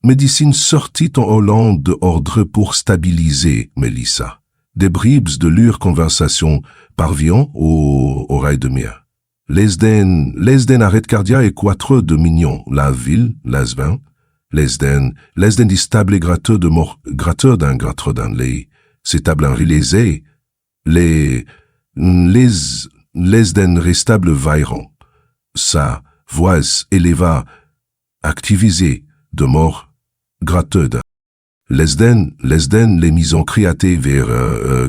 médecine sortit en Hollande de ordre pour stabiliser Mélissa. Des bribes de leur conversation parviennent aux oreilles de Mia. Lesden arrête cardia et quatre de mignon, la ville, Lesvin. Lesden distable et gratteux de mort, gratteux d'un les, c'est table en réalisé. Lesden restable vaillant. Sa voix éleva, activisée, de mort, grateude. Lesden, les misons criatés vers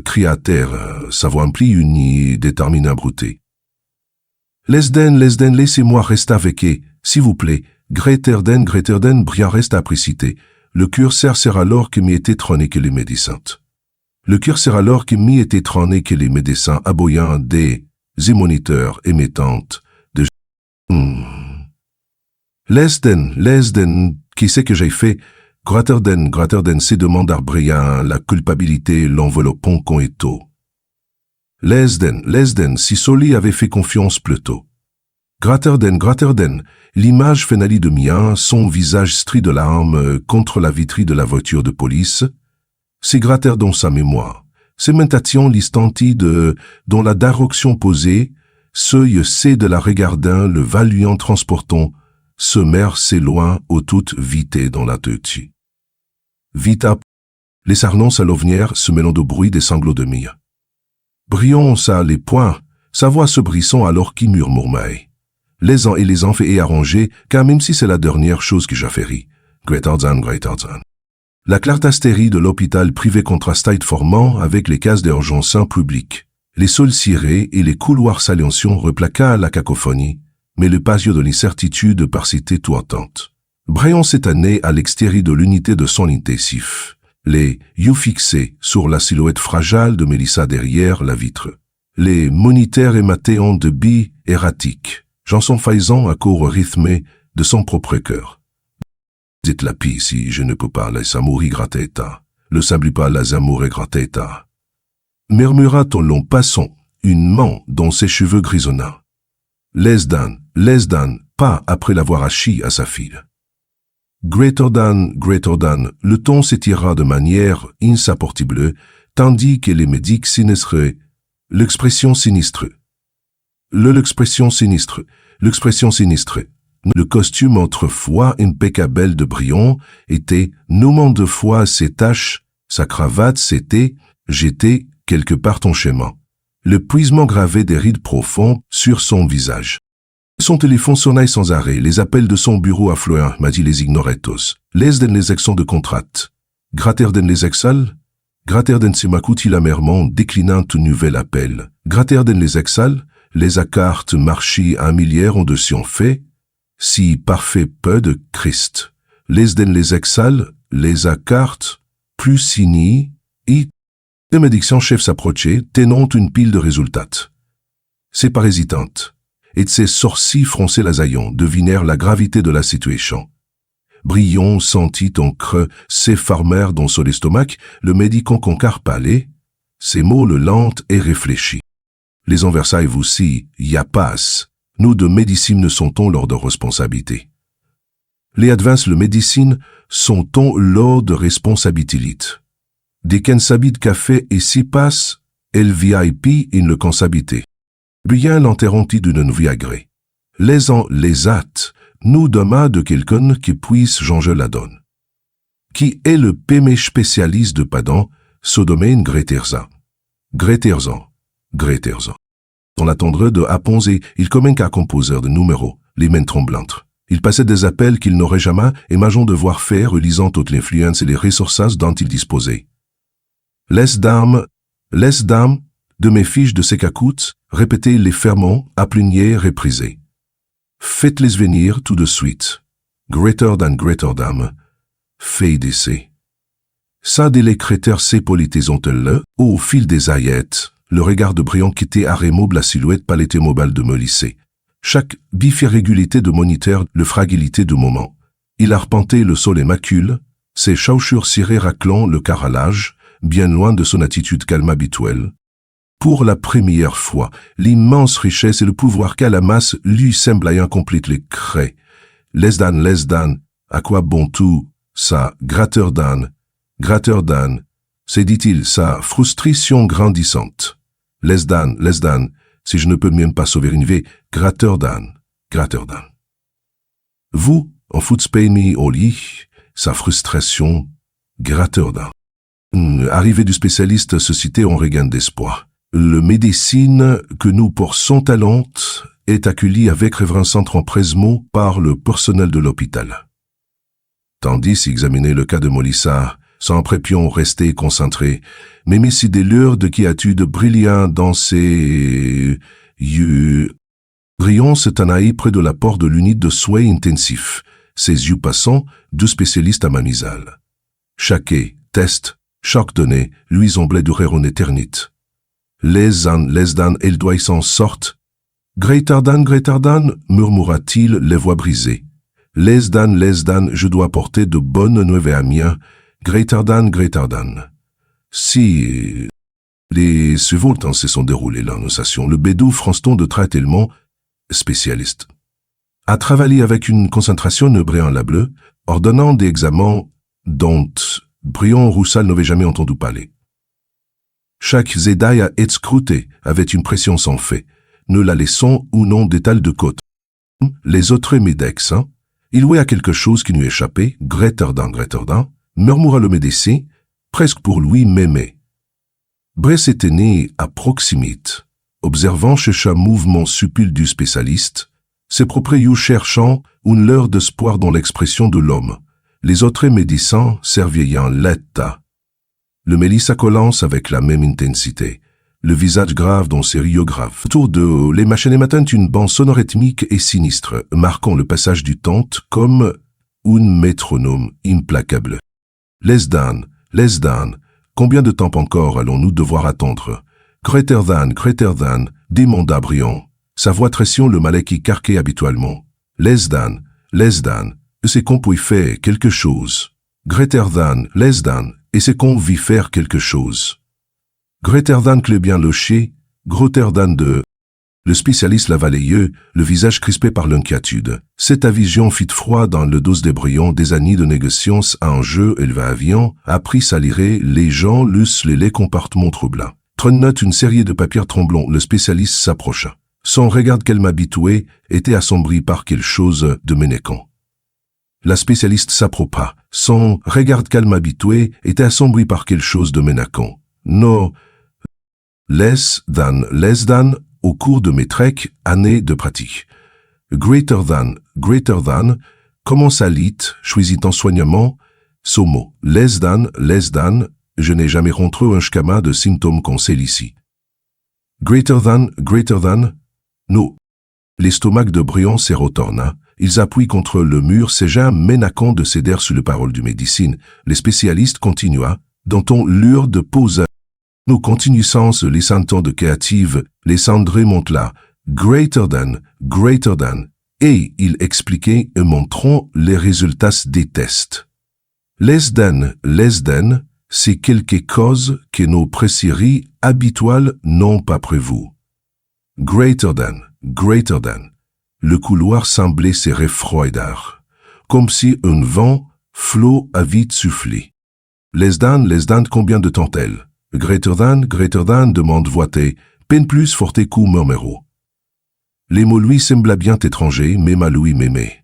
criatère, sa voix emplit une déterminée brouté. Lesden, laissez-moi rester avec eux, s'il vous plaît. Greterden, Briand reste apprécité. Le curseur sert alors que m'y était trôné que les médecins. Le curseur alors que m'y était trôné que les médecins aboyant des émoniteurs émettantes de Lesden, qui sait que j'ai fait? Graterden, c'est demandar Briand la culpabilité l'enveloppant qu'on est tôt. Lesden, si Soli avait fait confiance plus tôt. Graterden, l'image finale de Mia, son visage stri de larmes contre la vitrine de la voiture de police, c'est Gratter dans sa mémoire. C'est mentation l'istanti dont la direction posée, seuil c'est de la regardin le valuant transportant, ce mer c'est loin au toute vité dans la teutie. Vita, les sarnons à l'ovnière se mêlant de bruit des sanglots de Mia. Briand ça les poings, sa voix se brissant alors qu'il murmure. Les uns et les enfants est arrangé, car même si c'est la dernière chose que j'ai fait rire. Greterdan. La clartastérie de l'hôpital privé contrastait formant avec les cases d'urgence publiques. Les sols cirés et les couloirs silencieux replaqua la cacophonie, mais le patio de l'incertitude persistait tout attente. Briand s'étonnait à l'extérieur de l'unité de son intensif. Les yeux fixés sur la silhouette fragile de Mélissa derrière la vitre. Les moniteurs ématéant de billes erratiques. Chanson faisant à court rythmé de son propre cœur. Dites la pie si je ne peux pas les amourir grateta. Le sabli pas les amours grateta. Murmura-t-on long passant, une main dans ses cheveux grisonnants. Lesdan, pas après l'avoir hachi à sa fille. Greterdan, le ton s'étira de manière insupportable, tandis que les médics sinistrés, l'expression sinistre. L'expression sinistre. Le costume autrefois impeccable de Briand était, nommant de fois ses taches, sa cravate s'était, jeté quelque part en chemin. Le puisement gravé des rides profonds sur son visage. Son téléphone sonna sans arrêt, les appels de son bureau affluents, m'a dit les ignorait tous. Les den les accents de contrat. Gratter den les exhales? Gratter den se m'accoutit amèrement, déclinant tout nouvel appel. Gratter den les exhales? Les accartes marchis un milliard en dessus fait? Si parfait peu de Christ. Les den les exhales? Les accartes? Plus sini? Et de médiction chef s'approchait, tenant une pile de résultats. C'est pas hésitante. Et de ses sourcils froncés lasaillons devinèrent la gravité de la situation. Brion sentit en creux s'effarmèrent dans son estomac, le médicant concar palais, ses mots le lente et réfléchit. Les Anversailles aussi, y a passe, nous de médecine ne sont-on lors de responsabilité. Les advances le médecine sont-on lors de responsabilité. Des qu'en s'habite café et si passe, el VIP in le consabité. Bien l'interrompit d'une viagrée. Les hâtes, nous demain de quelqu'un qui puisse changer la donne. Qui est le pémé spécialiste de Padan, ce domaine Greterzan. Greterzan. On l'attendrait de Aponzé, il commun qu'à composeur de numéros, les mains tremblantes. Il passait des appels qu'il n'aurait jamais imaginé devoir faire, lisant toute l'influence et les ressources dont il disposait. Les dames, de mes fiches de Secacout, répétez les ferments, à plunier reprisés. Faites-les venir tout de suite. Greater than, fait d'essai. Ça des les critères sépolitisont-elles, au fil des aillettes, le regard de Brion quittait à remoble la silhouette paletée mobile de Molissé. Chaque bifirrégulité de moniteur, le fragilité du moment. Il arpentait le sol et macule, ses chaussures cirées raclant le carrelage, bien loin de son attitude calme habituelle. Pour la première fois, l'immense richesse et le pouvoir qu'a la masse lui semblaient incomplètes les craies. Les dan, à quoi bon tout, ça, gratter dan, c'est dit-il, sa frustration grandissante. Les dan, si je ne peux même pas sauver une vie, gratter dan. Vous, en footspain au lit, sa frustration, gratter dan. Arrivée du spécialiste se citait en regain d'espoir. Le médecine que nous pour son talent est accueilli avec révérence en presmo par le personnel de l'hôpital. Tandis examiner le cas de Molissa, sans prépion rester concentré, même si des lueurs de quiétude brillaient dans ses yeux. Brion se tenaille près de la porte de l'unité de soins intensifs, ses yeux passant, deux spécialistes à mamisal. Chaque test, chaque donnée, lui semblait durer en éternité. Les dan, elle doit s'en sorte. Greater than, murmura-t-il, les voix brisées. Les dan, je dois porter de bonnes nouvelles à mien. Greater than. Si les suivants se sont déroulés l'annonciation, le bédou Franston de traitellement spécialiste a travaillé avec une concentration ébranlable, ordonnant des examens dont Brion Roussal n'avait jamais entendu parler. Chaque zédaille à être scruté avait une pression sans fait, ne la laissant ou non d'étal de côte. Les autres médex, il voyait quelque chose qui lui échappait, greater than, murmura le médecin, presque pour lui m'aimer. Bress était né à proximité, observant chercha mouvement subtil du spécialiste, ses propres yeux cherchant une lueur d'espoir dans l'expression de l'homme, les autres médecins serviant l'état. Le Mélissa collance avec la même intensité, le visage grave dans ses rios graves. Autour de les machines matin une bande sonore rythmique et sinistre, marquant le passage du temps comme un métronome implacable. Les dan, combien de temps encore allons-nous devoir attendre? Greater than, demanda Brion, sa voix tressant le malais qui carquait habituellement. Les dan, c'est qu'on peut faire quelque chose. Greater than, et c'est qu'on vit faire quelque chose. Greater than que le bien loché, greater than de... Le spécialiste lava les yeux, le visage crispé par l'inquiétude. Cette vision fit froid dans le dos des brillants des années de négociations à un jeu élevé avion, appris s'allirer, les gens lussent les compartiments troublants. Trône une série de papiers tremblants, le spécialiste s'approcha. Son regard qu'elle m'habituait était assombri par quelque chose de ménécant. La spécialiste s'approcha. Son regard calme habitué était assombri par quelque chose de ménacant. Non. Les dan, au cours de mes treks, années de pratique. greater than, commence à lit, choisit soignement, somo, less than, je n'ai jamais rencontré un schéma de symptômes qu'on sait ici. Greater than, non. L'estomac de Briand se retourna, ils appuient contre le mur, c'est jamais menaçant de céder sur les paroles du médecine. Les spécialistes continua, dont on l'heure de pause. Nous continuons les symptômes de créative, les cendrés montent là, greater than, et il expliquait et montrant les résultats des tests. Less than, c'est quelque chose que nos presseries habituelles n'ont pas prévu. Greater than. Le couloir semblait se refroidir, comme si un vent flot a vite soufflé. Less than, combien de temps-elle? Greater than, demande voitée, peine plus forte coup murmuro. Les mots lui semblaient bien étrangers, même à lui m'aimait.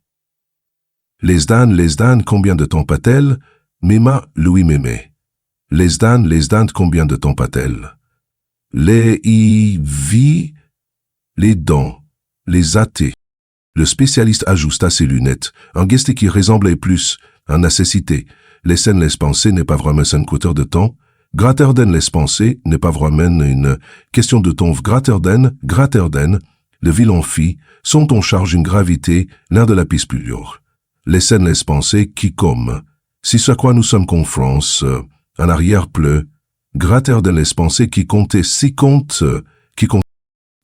Less than, combien de temps pas-elle? Même lui m'aimait. Less than, combien de temps pas-elle? Les dents, les athées. Le spécialiste ajusta ses lunettes, un geste qui ressemblait plus à une nécessité. Les scènes laissent penser n'est pas vraiment un coûteur de temps. Greater than laisse penser n'est pas vraiment une question de temps. Greater than, le vilain fit, sont en charge une gravité, l'un de la piste plus lourde. Les scènes laissent penser qui comme, si ce à quoi nous sommes confrontés, en arrière-plan, greater than laisse penser qui comptait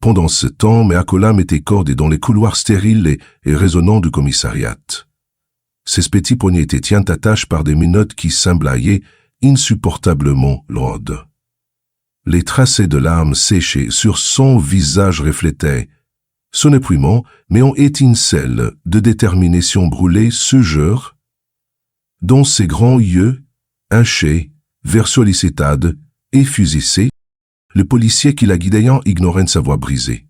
pendant ce temps, mais Acolam était cordé dans les couloirs stériles et résonnants du commissariat. Ces petits poignets étaient tiens attachés par des minottes qui semblaient insupportablement lourdes. Les tracés de larmes séchées sur son visage reflétaient son épuisement, mais en étincelle de détermination brûlée ce jour, dont ses grands yeux, hinchés, vers sollicitades, effusissés, le policier qui la guidait ignorant sa voix brisée.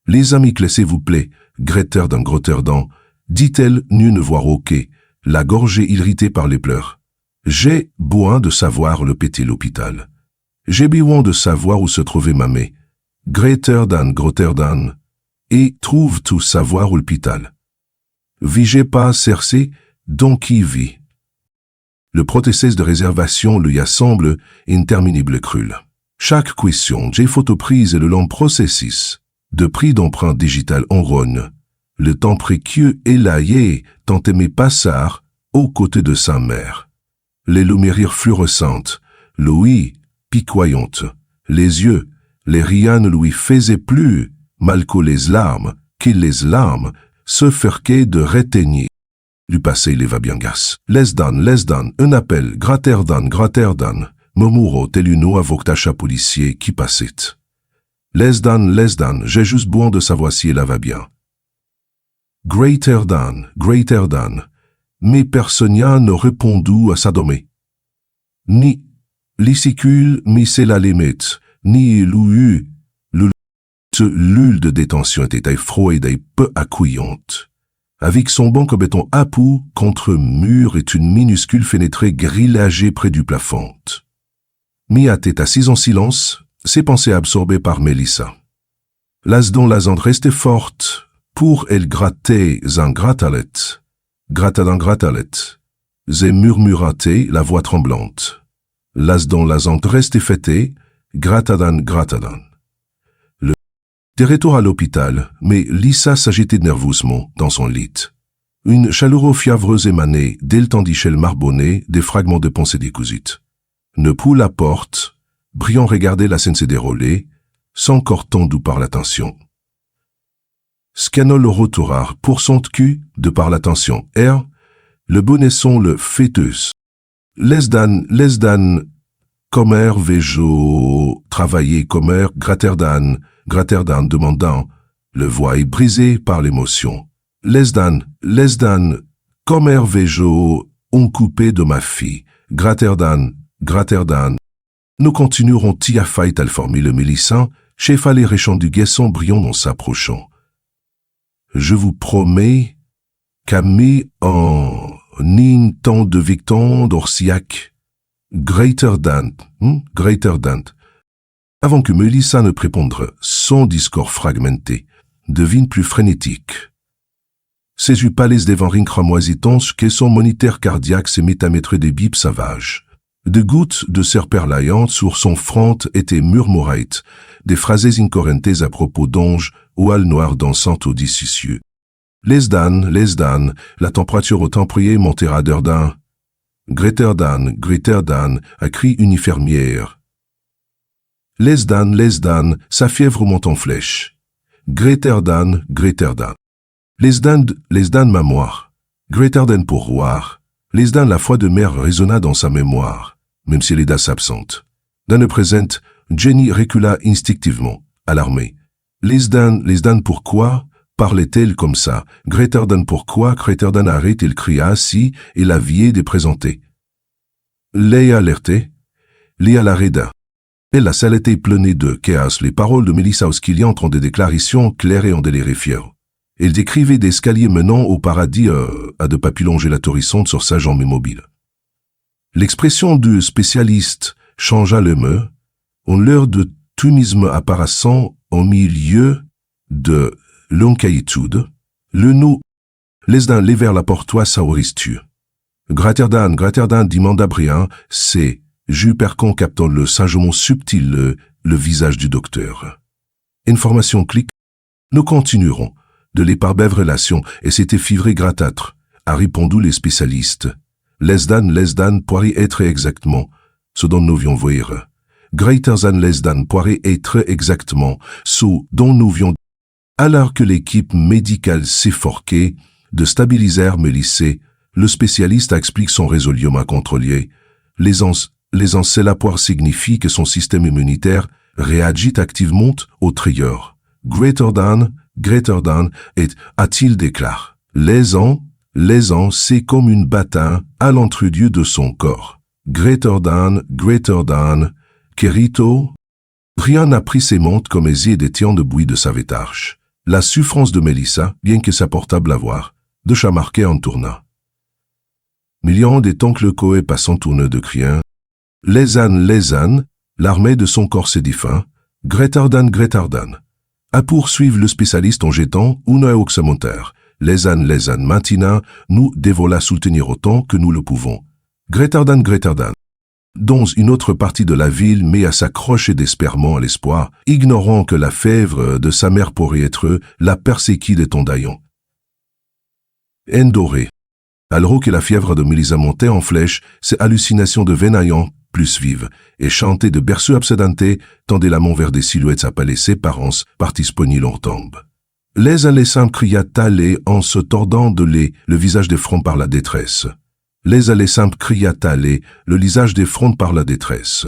Les amis, laissez-vous plaît, greater than, dit-elle, n'une voix rauquée, la gorge irritée par les pleurs. J'ai besoin de savoir le pété l'hôpital. J'ai besoin de savoir où se trouvait ma mère. Greater than, et trouve tout savoir où l'hôpital. Vigez pas cercé, donc qui vit. Le processus de réservation lui semble interminable crule. Chaque question, j'ai photoprise et le long processus de prise d'empreinte digitale en ronde. Le temps précieux et laillé tant aimé passard aux côtés de sa mère. Les lumières fluorescentes, l'ouïe piquoyante, les yeux, les rien ne lui faisaient plus mal que les larmes se ferquaient de retenir. Du passé les va bien gas. Less than, un appel, greater than, murmuro tel une avoctacha policier qui passait. Less than, j'ai juste besoin de savoir si elle va bien. Greater than, mais personne n'a répondu à sa domée. Ni l'isicule, mais c'est la limite, ni l'ouïe, l'huile de détention était froide et peu accueillante. Avec son banc en béton appou contre mur et une minuscule fenêtre grillagée près du plafond. Mia était assise en silence, ses pensées absorbées par Mélissa. Las dont la zande restait forte, pour elle gratter un gratalet. Zé murmuratait la voix tremblante. Las dont la zande restait fêtée, gratadan. De retour à l'hôpital, mais Lisa s'agitait nerveusement dans son lit. Une chaleur fiévreuse émanait d'elle tandis qu'elle marbonnait des fragments de pensée décousues. Ne pou la porte, Briand regardait la scène se dérouler, sans corps tendu par l'attention. Scanol le retoura pour son cul de par l'attention. Le bonnet-son le fœtus. Less than, commer vejo, travailler commer, greater than, demandant, le voix est brisé par l'émotion. Less than, commer vejo, on coupé de ma fille, greater than. Nous continuerons à fight al former le Mélissant, chef à les réchants du Guesson Briand en s'approchant. Je vous promets, Camille en nin temps de Victor d'Orsiac, greater than. Avant que Mélissa ne réponde, son discours fragmenté devine plus frénétique. Ses palais devant rincramoisitons que son moniteur cardiaque se mit à mettre des bips sauvages. Des gouttes de serperlayantes sur son front étaient murmuraites, des phrases incohérentes à propos d'anges ou al noir dansant au-dessus cieux. Les dan, la température au temprier montera d'Erdun. Greater than, a crié une infirmière. Les dan, sa fièvre monte en flèche. Greater than. Les dan mémoire. Greater than pour voir. Les dan la foi de mère résonna dans sa mémoire, même si Leda s'absente. Dans le présent, Jenny recula instinctivement, alarmée. Les dan pourquoi parlait-elle comme ça? Greater than pourquoi? Greater than arrête, il cria si, et la vie de présenter. Léa alertait. Léa l'arrêta. Et la salle était pleine de chaos, les paroles de Melissa Osquillian entre des déclarations claires et en délire fières. Elle décrivait des escaliers menant au paradis à de papillons gélatorissants sur sa jambe immobile. L'expression du spécialiste changea le mot, en l'heure de thunisme apparaissant au milieu de l'inquiétude, le nous, les d'un vers la portoise sauristu. Greater than, demanda Brian, c'est, Jupercon captant le sagement subtil le visage du docteur. Information clic. Nous continuerons de les par brève relation et c'était fivré gratâtre, a répondu les spécialistes. Les dan pourrait être exactement ce dont nous vions voir. Greater than les dan pourrait être exactement ce dont nous vions. Alors que l'équipe médicale s'efforçait de stabiliser Mélissé, le spécialiste explique son résolument à contrôler. Les encélapoires signifient que son système immunitaire réagit activement au trieur. Greater than, et a-t-il déclaré. Les ans, c'est comme une bataille à l'entre-dieu de son corps. Greater than, Kerito. Rien n'a pris ses montres comme aisé des tiens de bruit de sa vétarche. La souffrance de Mélissa, bien que sa portable à voir, de chamarquer en tournant. Millions des toncles coé passant tourneux de crien. Les ânes, l'armée de son corps s'est défunt. Greater than. À poursuivre le spécialiste en jetant une oxamontaire. Les ânes, maintenant, nous devons la soutenir autant que nous le pouvons. Greater than. Dans une autre partie de la ville, mais à s'accrocher désespérément à l'espoir, ignorant que la fièvre de sa mère pourrait être la perséquie de Tondaillon. Endoré. Alors que la fièvre de Mélissa montait en flèche, ses hallucinations de Vénaillant, plus vives, et chantait de berceaux absédentés, tendaient la main vers des silhouettes appelées ses parents, partis spogner leur tombe. Les alessants cria Talé en se tordant de lait, le visage des fronts par la détresse. Les alessants cria Talé, le visage des fronts par la détresse.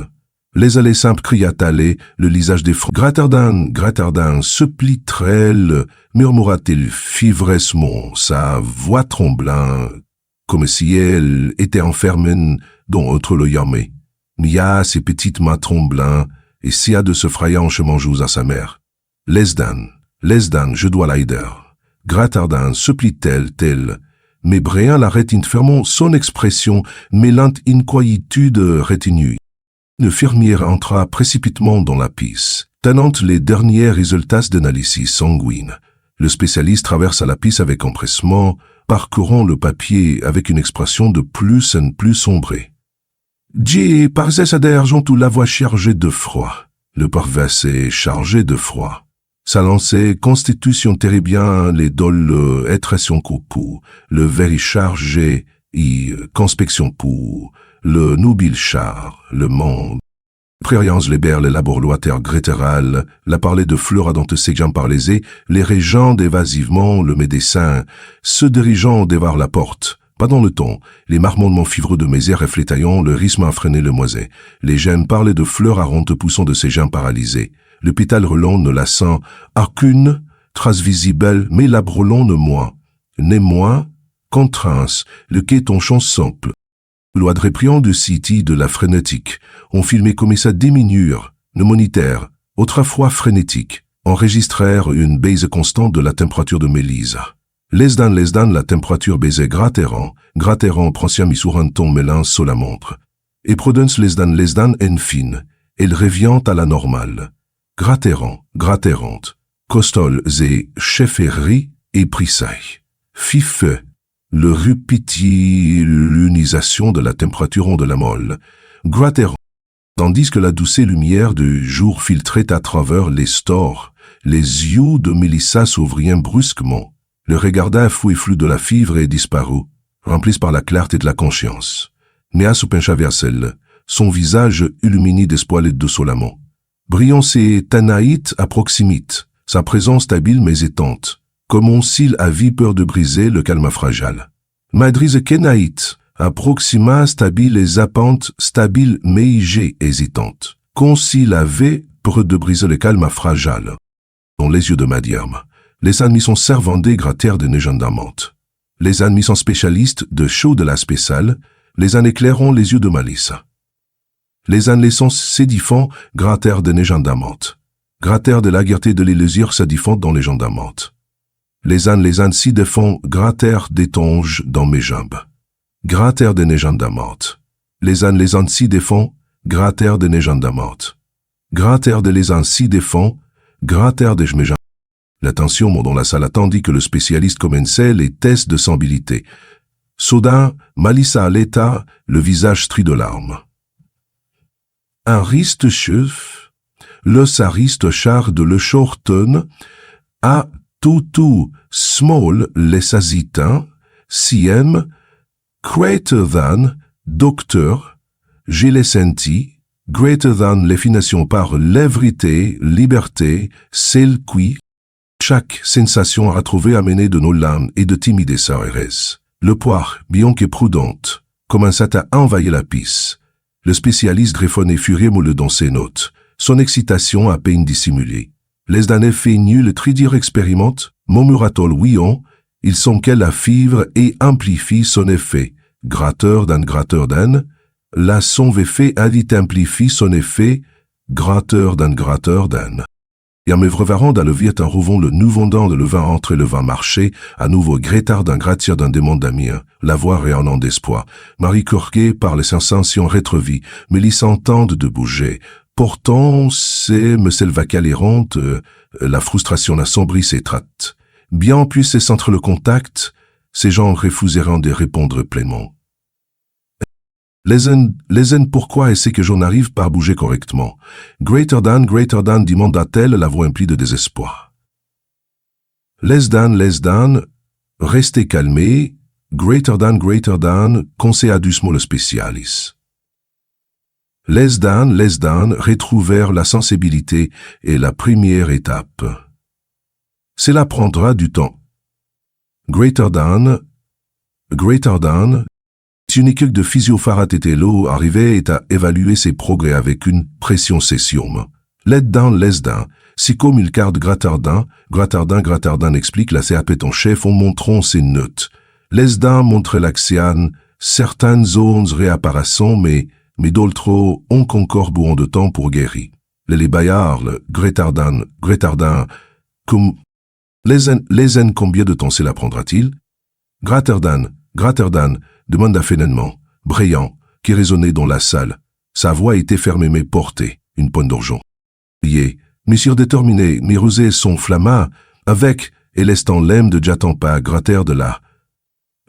Les alessants cria Talé, le visage des fronts. Greater than, supplie-t-elle, murmura-t-il fiévreusement, sa voix tremblant, comme si elle était enfermée dans autre le yamé. Mia ses petites mains tremblantes, et sia de se frayant chemin-joues à sa mère. Les dan, je dois l'aider. Greater than, supplie-t-elle, mais Brian l'arrête fermant son expression, mêlant inquiétude retenue. Une infirmière entra précipitamment dans la pièce, tenant les derniers résultats d'analyse sanguine. Le spécialiste traversa la pièce avec empressement, parcourant le papier avec une expression de plus en plus sombrée. J'ai parsé ça d'argent tout la voix chargée de froid. Le parvessé chargé de froid. Sa lancée constitution terribien les doles étression coucou, le very chargé et conspection pour, le nubile char, le monde. Prériance les berles, la bourloiteur grétéral, la parler de fleurs dont séguant par les les régents évasivement le médecin, se dirigeant devant la porte. Pas dans le ton, les marmonnements fivreux de mes airs reflétaillants, le rythme a freiné le moiset. Les gemmes parlaient de fleurs à ronde poussant de ses jambes paralysées. Le pétale relon ne la sent aucune trace visible, mais la brelon ne moins. Némoins, contraints, le quai ton chant simple. Loi de répriand de City de la frénétique, ont filmé comme ça diminuer, le moniteur, autrefois frénétique, enregistrèrent une baisse constante de la température de Mélissa. Les dan, la température baisait gratterant, prancia mis sur un ton mêlant sur la montre. Et prudence les dan en fine, elle revient à la normale. Gratterante, costol et chefferie et prissaille. fit feu. Le rupitilunisation de la température de la molle. Gratèrent. Tandis que la douce lumière du jour filtrait à travers les stores, les yeux de Mélissa s'ouvrirent brusquement. Le regarda fou et flou de la fièvre et disparut, remplis par la clarté de la conscience. Néa se pencha vers elle, son visage illuminé d'espoir et de soulagement. Brillant ses Tanaït à proximite, sa présence stable mais étante, comme un cil à vie peur de briser le calme fragile. Madrise Kenaït, à proxima stabile et zappante, stable mais hésitante. Concile avait peur de briser le calme fragile. Dans les yeux de Madiam, les ennemis sont servandés gratèrent de négendamantes. Les ennemis sont spécialistes de chaud de l'aspect sale, les en éclairant les yeux de malice. Les en laissant sédifants grattèrent de négendamantes. Grattèrent de la gaieté de l'illusure sédifante dans les gendamantes. Les en si défend grattèrent d'étonges dans mes jambes. Grattèrent de négendamantes. Les en si défend grattèrent de négendamantes. Grattèrent de les en si défend grattèrent de mes jambes. La tension monte dans la salle attendit que le spécialiste commençait les tests de sensibilité. Soudain, Malissa à l'état, le visage stri de larmes. Un riste chef, le sariste char de le shorten, a tout small les azitins, siem, greater than, docteur, j'ai les senti, greater than l'effination par l'évrité, liberté, celle qui, chaque sensation à trouver amenée de nos larmes et de timidesse RS. Le poire, bien que prudente, commença à envahir la piste. Le spécialiste griffonné furieux dans ses notes, son excitation à peine dissimulée. Les damnés fait nul tridir expérimente, murmura-t-il ouillon, ils sont qu'elle la fièvre et amplifie son effet. Gratteur d'un, la son effet adit amplifie son effet, gratteur d'un. Et en me revarant dans le viet en rouvant le nouveau dent de le vin entre le vin marché, à nouveau grétard d'un gratier d'un démon d'amien, la voix rayonnant d'espoir, Marie Courguet par les sensations rétrevies, Mélissa entende de bouger. Pourtant, c'est me selva calérante, la frustration assombrit ses trates. Bien puisse centre le contact, ces gens refuseront de répondre pleinement. Les en pourquoi est-ce que je n'arrive pas à bouger correctement? Greater than, demanda-t-elle la voix emplie de désespoir. Less than, restez calmé, greater than, conseilla doucement le spécialiste. Less than, retrouvèrent la sensibilité et la première étape. Cela prendra du temps. Greater than, une équipe de physiopharmatétélo arrivait et a évalué ses progrès avec une pression césium. Less than, si comme il garde Grattardin explique la CAP en chef en montrant ses notes. Less than montre l'axian, certaines zones réapparaissant mais d'autres ont encore besoin de temps pour guérir. Les Bayards, Gretardin, comme les en combien de temps cela prendra-t-il? Gratardin, demanda fénénement, brillant, qui résonnait dans la salle. Sa voix était fermée mais portée, une pointe d'argent. Monsieur déterminé, mais rosé son flamma, avec, et l'estant l'aime de Jatampa grattèrent de là.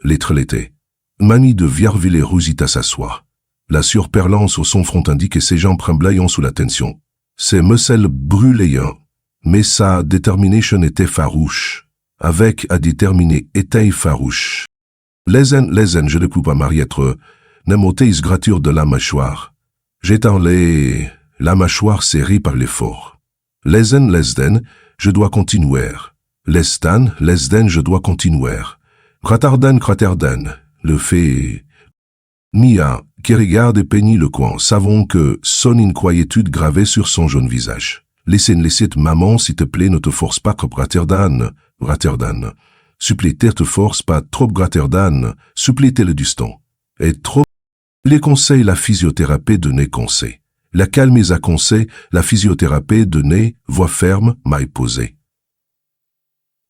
L'être l'était. Mamie de Vierville rousit à s'asseoir. La surperlance au son front indique ses jambes tremblaient sous la tension. Ses muscles brûlaient, mais sa détermination était farouche. Avec à déterminer était farouche. Les en, je ne peux pas mariêtre, n'amoteis gratture de la mâchoire. J'étends la mâchoire serrée par l'effort. Les en, je dois continuer. Lestan, je dois continuer. Gratardan, le fait. Mia, qui regarde et peignit le coin, savons que son inquiétude gravée sur son jaune visage. Laissez maman, s'il te plaît, ne te force pas comme Gratardan. Suppléter te force pas trop Gratardan, suppléter le distant. Et trop. Les conseils la physiothérapie donnait conseil. La calme à conseil, la physiothérapie donnait voix ferme, maille posée.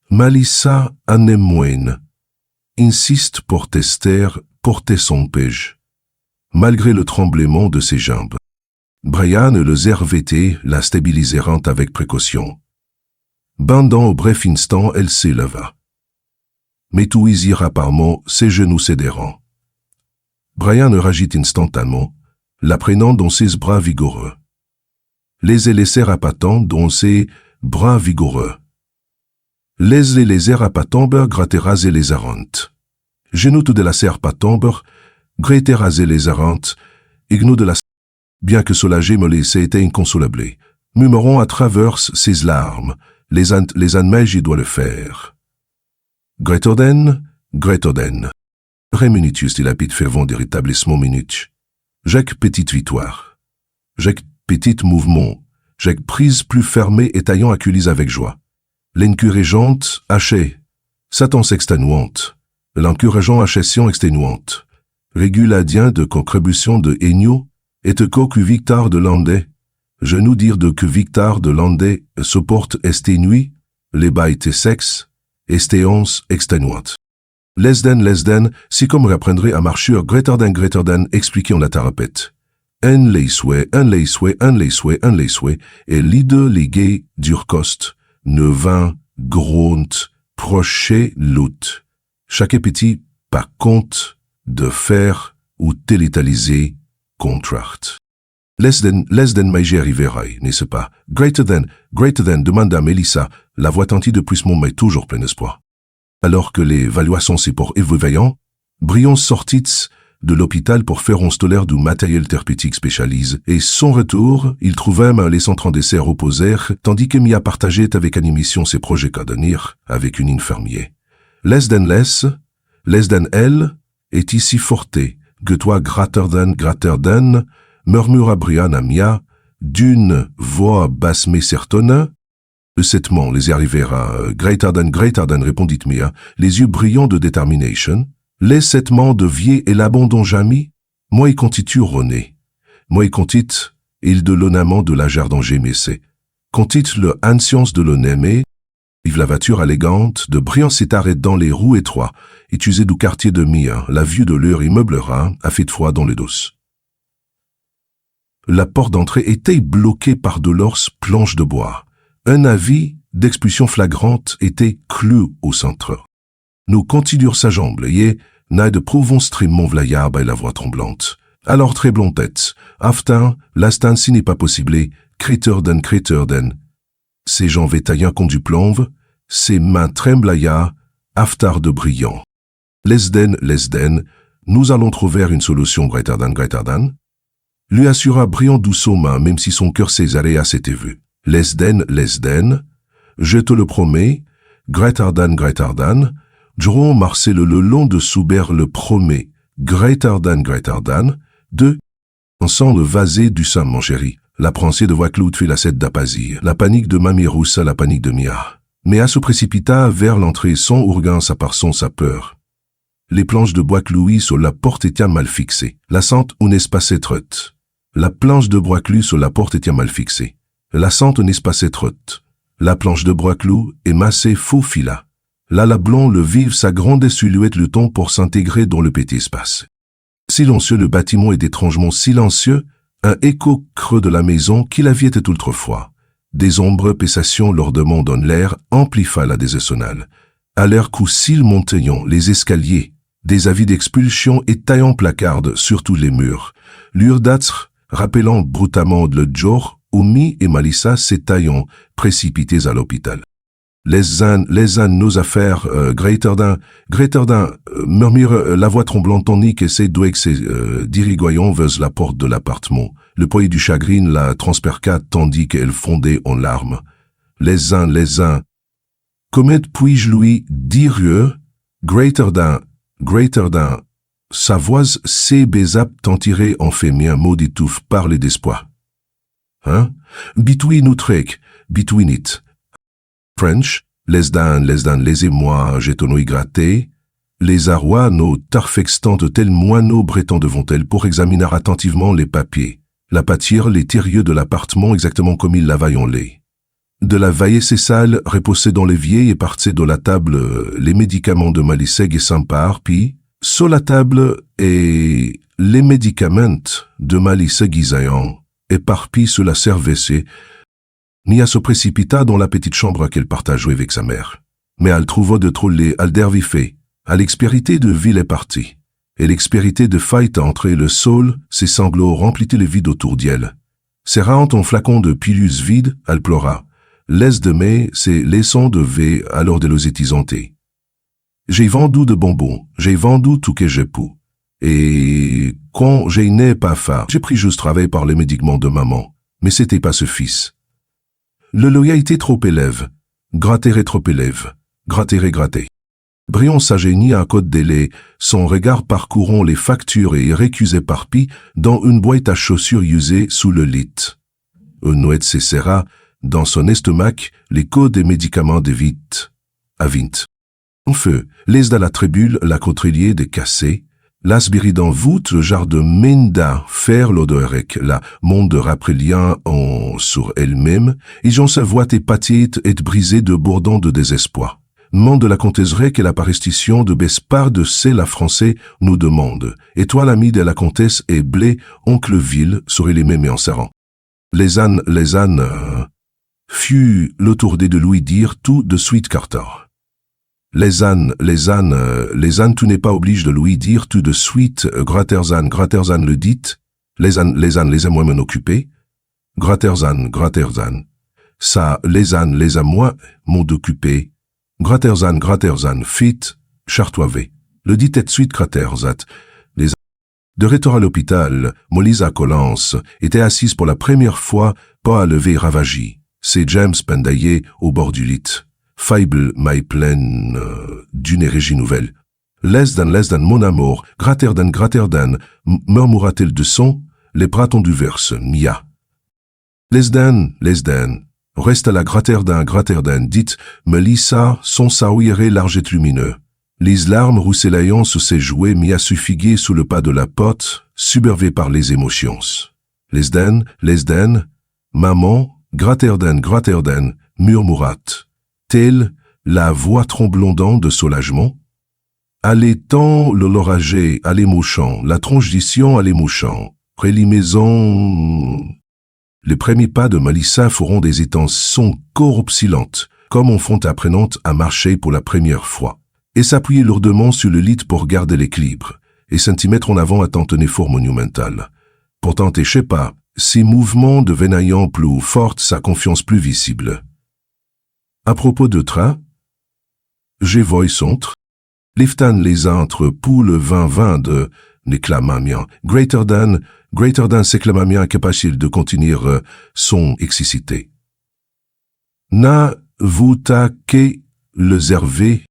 Malissa anémoine. Insiste pour tester, porter son pêche. Malgré le tremblement de ses jambes. Brian le ZRVT la stabilisèrent avec précaution. Pendant au bref instant, elle s'éleva. Mais tout ira par mot, ses genoux céderont. Brian réagit instantanément, la prenant dans ses bras vigoureux. Les laisser appâtant dans ses bras vigoureux. Les airs appâtant gratteras et les arrantes. Genoux de la serre patomber, gratteras et les arrantes, ignou de la bien que soulagé me laissait été inconsolable. Murmurant à travers ses larmes, les anmèges j'y dois le faire. Gretoden. Rémunitus dit la pite fervent des rétablissements minutes. Jacques petite victoire. Jacques petit mouvement. Jacques prise plus fermée et taillant acculise avec joie. L'encourageante haché. Satan s'exténuante. L'encourageant hachation exténuante. Réguladien de contribution de Aignou, et de que Victor de Landais. Je nous dire de que Victor de Landais supporte esténuit, les baites sexe, estéance exténuante. Lesden, si comme reprendrait à marcher Greterden, expliquer en la tarapette. Un leisouet, et l'ide légué d'Urcost, nevin, gront, proché, lout. Chaque petit, par compte, de faire ou télitaliser, contract. Lesden maïgé arriverai, n'est-ce pas? Greater than, demanda Mélissa, la voix tentie de puissement mais toujours plein d'espoir. Alors que les évaluations c'est pour éveillant, Brion sortit de l'hôpital pour faire un stolaire du matériel thérapeutique spécialisé, et son retour, il trouva un laissant en dessert opposé, tandis que Mia partageait avec animation ses projets qu'à devenir avec une infirmière. Lesden elle, est ici forté, que toi Gratterden, murmura Brian à Mia, d'une voix basse mais certaine. Le settement les arrivera, Greaterden, répondit Mia, les yeux brillants de détermination. Les settements de vie et l'abandon jamais, moi y contitu René. Moi y contit, il de l'onament de la jardin gémissé. Contit le ancience de l'onémé, vive la voiture élégante, de Brian s'arrête dans les roues étroits, utilisé du quartier de Mia, la vue de leur immeublera, a fait froid dans le dos. La porte d'entrée était bloquée par de l'orse planche de bois. Un avis d'expulsion flagrante était cloué au centre. Nous continuons sa jambe, et n'a de prouvons streamement vlayarbe et la voix tremblante. Alors très blondette, aftin, l'instant si n'est pas possible, Greaterden. Ses jambes vétaillants conduit plombe, ses mains tremblaillent, aftar de brillant. Lesden, nous allons trouver une solution, Greaterden. Lui assura Brian doucement, même si son cœur césaréa s'était vu. Lesden, je te le promets, Greaterden, Jerome Marcel le long de Soubert le promet, Greaterden, de, sans le vasé du sang, mon chéri. La pensée de voix cloute fait la cède d'apasie, la panique de Mamie Roussa, la panique de Mia. Mia se précipita vers l'entrée sans urgence à part sa peur. Les planches de bois clouées sur la porte étaient mal fixées. La sente où n'espaçait trotte. La planche de bois clouée sur la porte était mal fixée. La sente où n'espaçait trotte. La planche de bois clouée est massée faux fila. Là, la blonde le vive sa grande silhouette le temps pour s'intégrer dans le petit espace. Silencieux, le bâtiment est étrangement silencieux, un écho creux de la maison qui la vie était autrefois. Des ombres pessations lourdement dans l'air amplifient la désessonale. À l'air coup s'ils montaillons les escaliers, des avis d'expulsion et taillant placarde sur tous les murs. L'urdâtre, rappelant brutalement le jour où Mi et Malissa s'étaillent précipités à l'hôpital. Les uns, nos affaires, Greaterden, murmure la voix tremblante tandis que ses doigts dirigoyants vers la porte de l'appartement. Le poids du chagrin la transperca tandis qu'elle fondait en larmes. Les uns, comment puis-je lui dire, Greaterden, sa voix s'ébésap tentirée en féminin mot d'étouffe parler d'espoir. Hein? Between outrek, between it. French, lesdan, les émois, j'étonnois gratté, les arrois, nos tarfextantes tels moineaux brettant devant elle pour examiner attentivement les papiers, la pâture, les terrieux de l'appartement exactement comme ils la vaillent. De la vaillée ses salles, reposées dans l'évier et partaient de la table les médicaments de Malisseg et Sampar, puis, sur la table et les médicaments de Malisseg Isaïan, éparpillés sur la cervelle. Mia se précipita dans la petite chambre qu'elle partageait avec sa mère. Mais elle trouva de trop les aldervifé, À l'expérité de ville est partie. Et l'expérité de fight entre le sol, ses sanglots remplitaient le vide autour d'elle. Serrant ton flacon de pilus vide, elle pleura. Laisse de mai, c'est laissons de V alors de l'ositisonté. J'ai vendu de bonbons, j'ai vendu tout que j'ai pu. Et quand j'ai n'ai pas faim, j'ai pris juste travail par les médicaments de maman. Mais c'était pas ce fils. Le loyauté trop élève, gratter trop élève, gratter. Brion s'agénie à côte délai, son regard parcourant les factures et récusé par Pi dans une boîte à chaussures usée sous le lit. Une noix se serra, dans son estomac, les codes des médicaments de vite. À vinte. En feu, les de la trébule, la cotrelier des cassés, l'aspiridan voûte le genre de menda, faire l'odorec, la monde rapélien en sur elle-même, et j'en sa voix épatite et brisée de bourdons de désespoir. Monde de la comtesse que la parestition de Bespard de C. la Français nous demande. Et toi l'ami de la comtesse et Blé, oncle Ville, serait les mêmes en serrant. Les ânes, fut l'autourdé de Louis dire tout de suite Carter. Les ânes, tu n'es pas obligé de Louis dire tout de suite, Gratterzan le dit, les ânes, moi m'en occuper, Gratterzan, ça, les ânes, moi, m'ont occupé, Gratterzan, fit, chartoivé, le dit tout de suite Gratterzat, les ânes. De retour à l'hôpital, Molise à Collance était assise pour la première fois, pas à lever ravagi, c'est James pendaillé au bord du lit. Faible, maille pleine d'une érégie nouvelle. Less than, mon amour, Gratterdan, murmura-t-elle de son, les bras tendus vers Mia. Less than, reste à la Gratterdan, dites, Melissa, son saouillerait large et lumineux. Les larmes rousselaillant sous ses jouets Mia suffiguait sous le pas de la porte, submergée par les émotions. Less than, maman, Gratterdan, murmurat. Telle la voix tremblondante de soulagement. Allez tant le l'oragé, allez mouchant, la transition allez mouchant, prélimaison. Les premiers pas de Melissa feront des étançons corpulentes, comme on font apprenante à marcher pour la première fois, et s'appuyer lourdement sur le lit pour garder l'équilibre, et centimètres en avant à tant un effort monumental. Pourtant, je sais pas, ses mouvements devenaient plus forts, sa confiance plus visible. À propos de train, j'ai voix centre, liftan les entre pour le 20 de n'éclamamian, greater than s'éclamamian capacité de continuer son excité. Na vous ta que le zervé,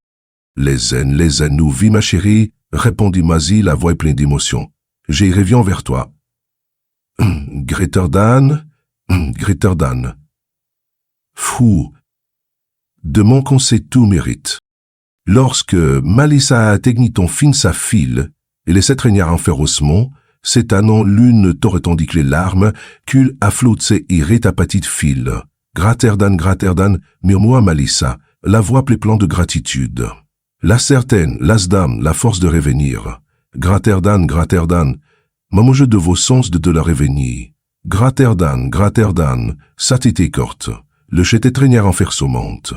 les aines, nous vie ma chérie, répondit Mazie la voix pleine d'émotion. J'ai reviens vers toi. Greater than. Fou. De mon conseil tout mérite. Lorsque Melissa atteignit ton fin sa file, et les sept régnards férocement, c'est un an l'une t'aurait-on-dit les larmes, qu'il afflotse irait ta petite file. Gratterdan, murmura Melissa, la voix pleine de gratitude. La certaine, l'asdam, la force de revenir. Gratterdan, maman je de vos sens de la revenir. Gratterdan, ça t'était corte. Le chété traînard en fersomente.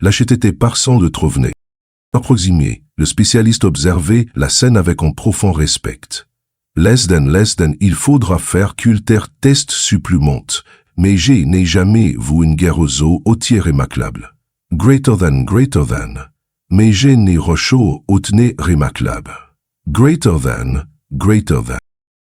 La chété parsant de Trovenay. Approximé, le spécialiste observait la scène avec un profond respect. Less than, il faudra faire culter test supplémente, mais j'ai n'ai jamais vu une guerre aux eaux ôtière et maclable. Greater than, mais j'ai n'ai rochaud ôtenay remaclable. Greater than.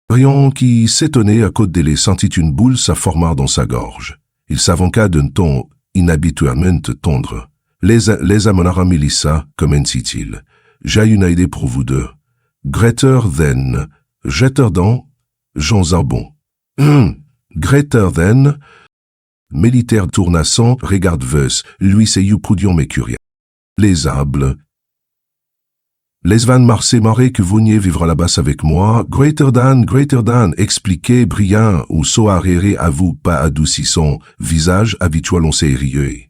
Brion qui s'étonnait à côté d'elle sentit une boule s'afformer dans sa gorge. Il s'avança d'un ton inhabituellement tendre. Les amonara Melissa, commença-t-il. J'ai une idée pour vous deux. Greater than, Jean Zarbon. Greater than, militaire tournassant, regarde veus, lui c'est you proudion mais curieux. Les hables. Les van Marseille maré que vous niez vivre à la basse avec moi, greater than, expliquez brillant ou soaréré à vous pas adoucissant, visage habituel on s'est rieux.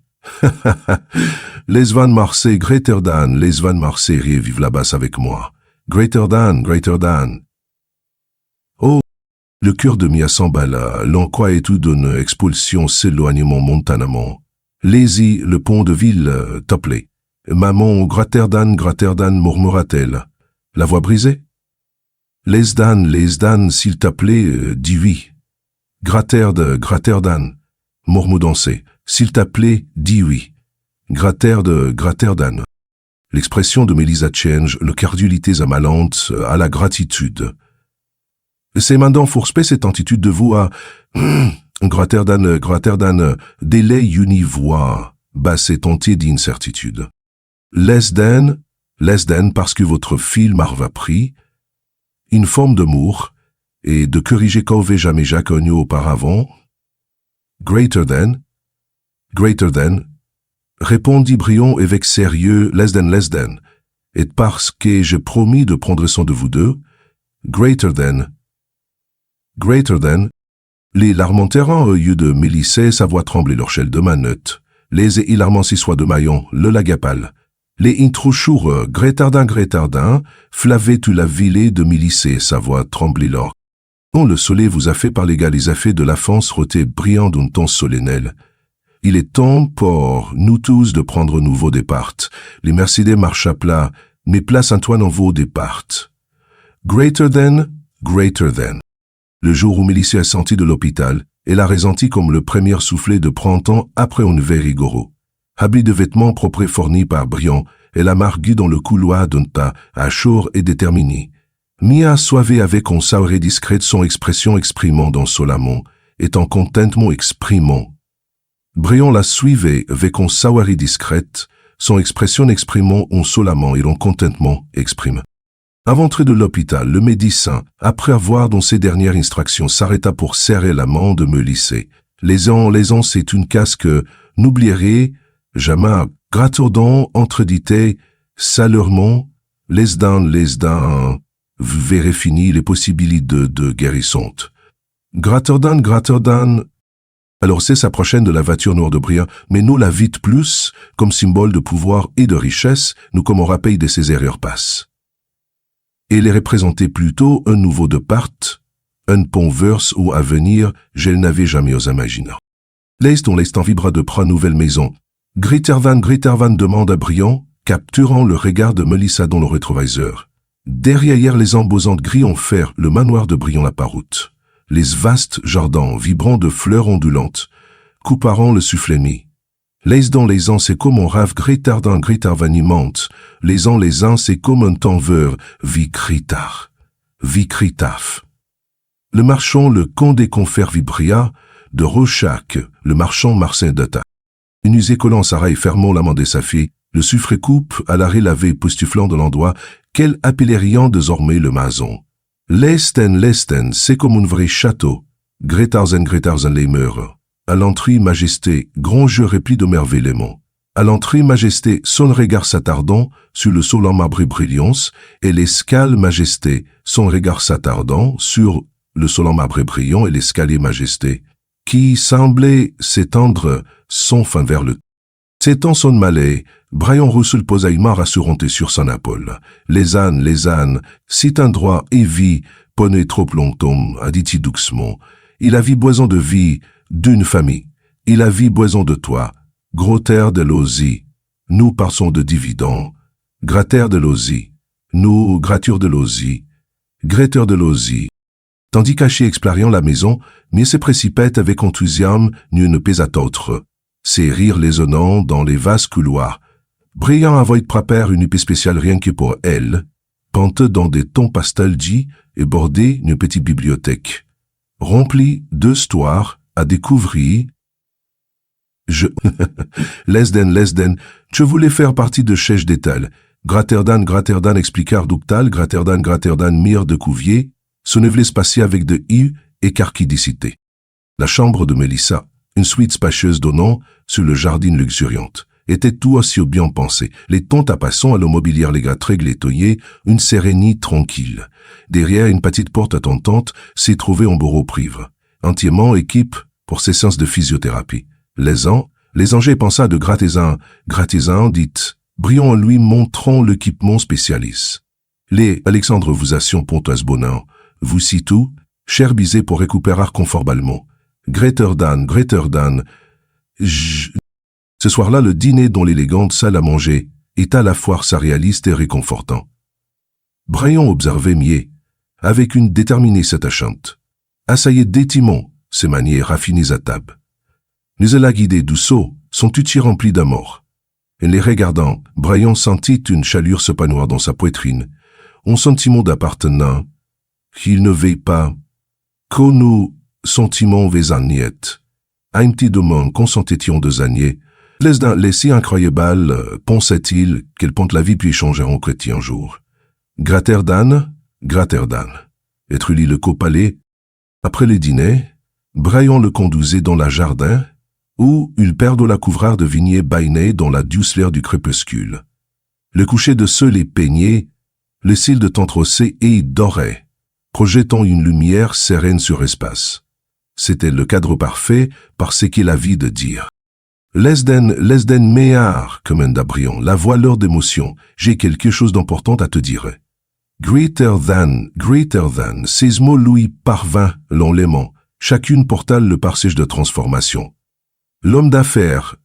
Les van Marseille, greater than, les van Marseille vivent la basse avec moi. Greater than. Oh, le cœur de Mia s'emballa, l'enquoi et tout d'une expulsion s'éloignement momentanément. Les le pont de ville, toplé. Maman, Gratterdan, murmura-t-elle. La voix brisée? Lesdan, s'il t'appelait, dis oui. Gratterdan, murmura-t-elle. S'il t'appelait, dis oui. Gratterdan. L'expression de Melissa change le cardulité amalante à la gratitude. C'est maintenant forspé cette attitude de vous à Gratterdan, délai univoix, basse tentée d'incertitude. Lesdan, parce que votre fil m'arva pris, une forme d'amour, et de corriger qu'avait jamais connu auparavant. Greater than, répondit Brion avec sérieux, Lesdan, et parce que j'ai promis de prendre soin de vous deux, greater than, les larmentèrent au lieu de mélisser sa voix trembler leur chelle de manette, les hilarement si soit de maillon, le lagapal, les introuchours, Gretardin, flavé tu la vilée de mélisser sa voix trembler l'or. Quand le soleil vous a fait par les effets de la France roté brillant d'un ton solennel, il est temps pour nous tous de prendre nouveau départ. Les Mercedes marchent à plat, mais place Antoine en vos départ. Greater than. Le jour où Mélissie est sortie de l'hôpital, elle a ressenti comme le premier soufflet de printemps après un hiver rigoureux. Habillée de vêtements propres et fournis par Brion, elle a marqué dans le couloir d'un pas à chaud et déterminé. Mia soivée avec un sourire discret son expression exprimant dans Solomon, et en contentement exprimant. Brion la suivait avec un sourire discrète, son expression exprimant un solamment et un contentement exprime. À l'entrée de l'hôpital, le médecin, après avoir dans ses dernières instructions, s'arrêta pour serrer la main de Mélissie. Les ans, c'est une casque, n'oublierez jamais, Gratterdan entreditait, saluèrement, Lesdan, vous verrez fini les possibilités de guérison. Gratterdan, alors c'est sa prochaine de la voiture noire de Brion, mais nous la vite plus, comme symbole de pouvoir et de richesse, nous comme on rappelle de ses erreurs passent. Et les représentait plutôt un nouveau départ, un pont verse ou à venir, je n'avais jamais osé imaginer. L'instant vibra de prendre nouvelle maison. Grittervan demande à Brion, capturant le regard de Melissa dans le rétroviseur. Derrière les imposantes grilles en fer, le manoir de Brion apparut. Les vastes jardins vibrants de fleurs ondulantes, couparant le soufflet. Les ans c'est comme un rave Grittervan immente. Les ans c'est comme un tanveur, vicritaf. Le marchand, le comte des confers vibria, de Rochac, le marchand Marcin d'Ata. Une usée collant Sarah et fermant la main de sa fille, le suffré coupe à l'arrêt lavé postuflant de l'endroit qu'elle appellerions désormais le maison. Lesten, c'est comme un vrai château. Grettarzen les murs. À l'entrée, majesté, grand jeu répli de merveillement. À l'entrée, majesté, son regard s'attardant sur le sol en marbre brillance, et l'escale, majesté, son regard s'attardant sur le sol en marbre brillant et l'escalier, majesté, qui semblait s'étendre sans fin vers le. S'étant son malais, Brian Russell posa une main rassurante sur son épaule. Les ânes, si un droit et vie, poney trop longtemps, a dit-il doucement. Il a vu besoin de vie, d'une famille. Il a vu besoin de toi. Grotter de l'osie. Nous passons de dividendes. Gratter de l'osie. Nous, gratture de l'osie. Gretter de l'osie. Tandis qu'Haché exploriant la maison, mais se précipite avec enthousiasme n'une pésat autre. Ses rires lésonnants dans les vastes couloirs. Brian avait préparé une huppe spéciale rien que pour elle, peinte dans des tons pastel dit et bordée d'une petite bibliothèque. Remplie d'histoires à découvrir. Lesden, je voulais faire partie de Chèche d'étal. Gratterdan expliqua Ductal, Gratterdan mire de Couvier, sonnevelait spatié avec de I et carquidicité. La chambre de Melissa, une suite spacieuse donnant sur le jardin luxuriante, était tout aussi bien pensé. Les tons tapassant à l'immobilière les gars très glétoyés, une sérénité tranquille. Derrière une petite porte attendante s'y trouvait un bureau privé, entièrement équipe pour ses séances de physiothérapie. Les Angers pensa de Grattézin, dit, Brion en lui montrant l'équipement spécialiste. Les Alexandre vous assion Pontoise Bonin, vous tout, cher bisé pour récupérer confortablement. Gretterdan, ce soir-là, le dîner dans l'élégante salle à manger est à la fois surréaliste et réconfortant. Brian observait Mier, avec une déterminée attachante. Assayait détimement, ses manières raffinées à table. Mais elle a guidé doucement, son tutti rempli d'amour. En les regardant, Brian sentit une chaleur s'épanouir dans sa poitrine, un sentiment d'appartenance, qu'il ne veille pas, que nous sentiments vesaniet, un petit demande consentions de zanier, les si incroyable, pensait-il, qu'elle pente la vie puis changer en chrétien jour. Graterdan, et Trulli le copalait. Après le dîner, Brian le conduisait dans la jardin, où il perdait la couvrard de vignes baignée dans la douceur du crépuscule. Le coucher de soleil peignait, le cils de t'entrosser et doré, projetant une lumière sereine sur l'espace. C'était le cadre parfait par ce qu'il avait de dire. Lesden méard, commanda Brian, la voix l'heure d'émotion, j'ai quelque chose d'important à te dire. Greater than, ces mots lui parvint longuement, chacune porta le passage de transformation. L'homme d'affaires,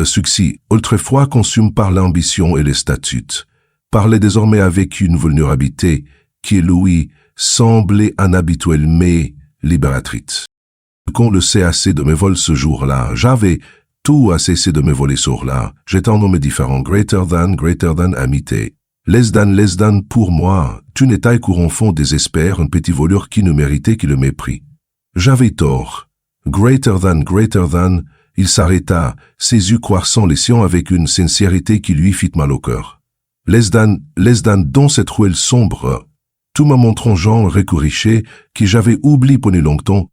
succès, autrefois consume par l'ambition et les statuts, parlait désormais avec une vulnérabilité qui lui semblait inhabituelle mais libératrice. Quand le sait assez de mes vols ce jour-là, j'avais tout à cesser de me voler sur là, j'étais un homme différent, greater than, amitié. Less than, pour moi, tu n'étais qu'au fond désespère, un petit voleur qui ne méritait que le mépris. J'avais tort. Greater than, il s'arrêta, ses yeux croissants les siens avec une sincérité qui lui fit mal au cœur. Less than, dans cette ruelle sombre, tout m'a montrant genre récouriché, que j'avais oublié pendant longtemps.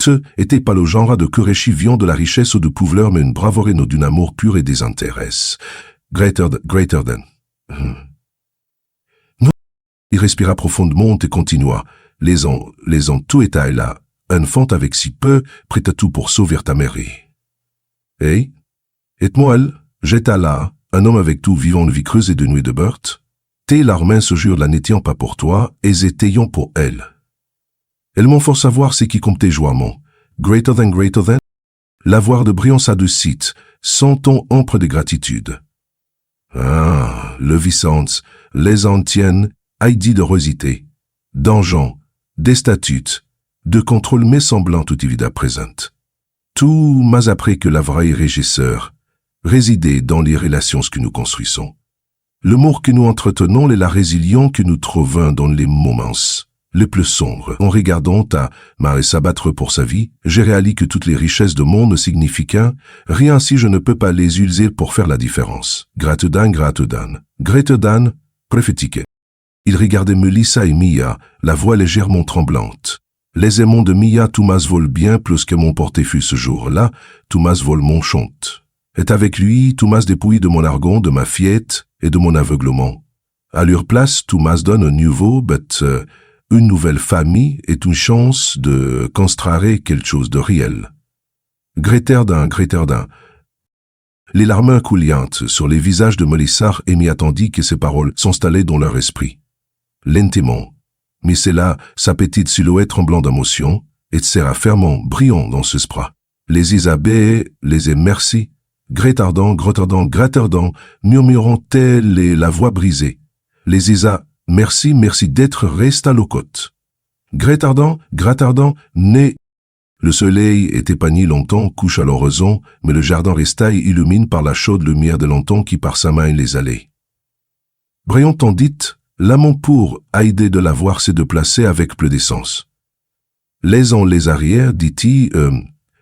Ce était pas le genre de querechi viant de la richesse ou de pouvoir, mais une bravoure d'un amour pur et désintéressé. Greater than. Il respira profondément et continua. Les ans, tout était là. Un fant avec si peu, prêt à tout pour sauver ta mairie. Et moi, j'étais là, un homme avec tout vivant de vie creuse et de nuit de beurre. Tes larmes se jurent la n'étant pas pour toi, et étaient pour elle. Elles m'ont fait savoir ce qui comptait joiement. Greater than. La voix de Brian s'adoucit, sans ton emprunt de gratitude. Ah, le Vicence, les antiennes, Heidi de rosité, d'enjans, des statuts, de contrôle mais semblant tout évident présente. Tout mais après que la vraie régisseur résidait dans les relations que nous construisons. L'amour que nous entretenons et la résilience que nous trouvons dans les moments les plus sombres. En regardant ta marée s'abattre pour sa vie, j'ai réalisé que toutes les richesses du monde ne signifient qu'un, rien si je ne peux pas les utiliser pour faire la différence. Greater than, prophétique. Il regardait Melissa et Mia, la voix légèrement tremblante. Les aimants de Mia, Thomas vole bien plus que mon portefeuille ce jour-là, Thomas vole mon chante. Et avec lui, Thomas dépouille de mon argon, de ma fiette et de mon aveuglement. À leur place, Thomas donne un nouveau, une nouvelle famille et une chance de construire quelque chose de réel. Greater than. Les larmes couliantes sur les visages de Melissa et Mia tandis que ces paroles s'installaient dans leur esprit. Lentement, mais c'est là sa petite silhouette tremblant d'émotion, et sera fermement brillant dans ce sprat. Les Isabées, les merci, greater than, murmurant-elles et la voix brisée. Les Isa, merci d'être resté à l'ocôte. Greater than, né. Le soleil était épanoui longtemps, couche à l'horizon, mais le jardin resta illumine par la chaude lumière de longtemps qui par sa main les allait. Brian tendit l'amant pour aider de la voir se déplacer avec plus d'essence. Les arrières, dit-il,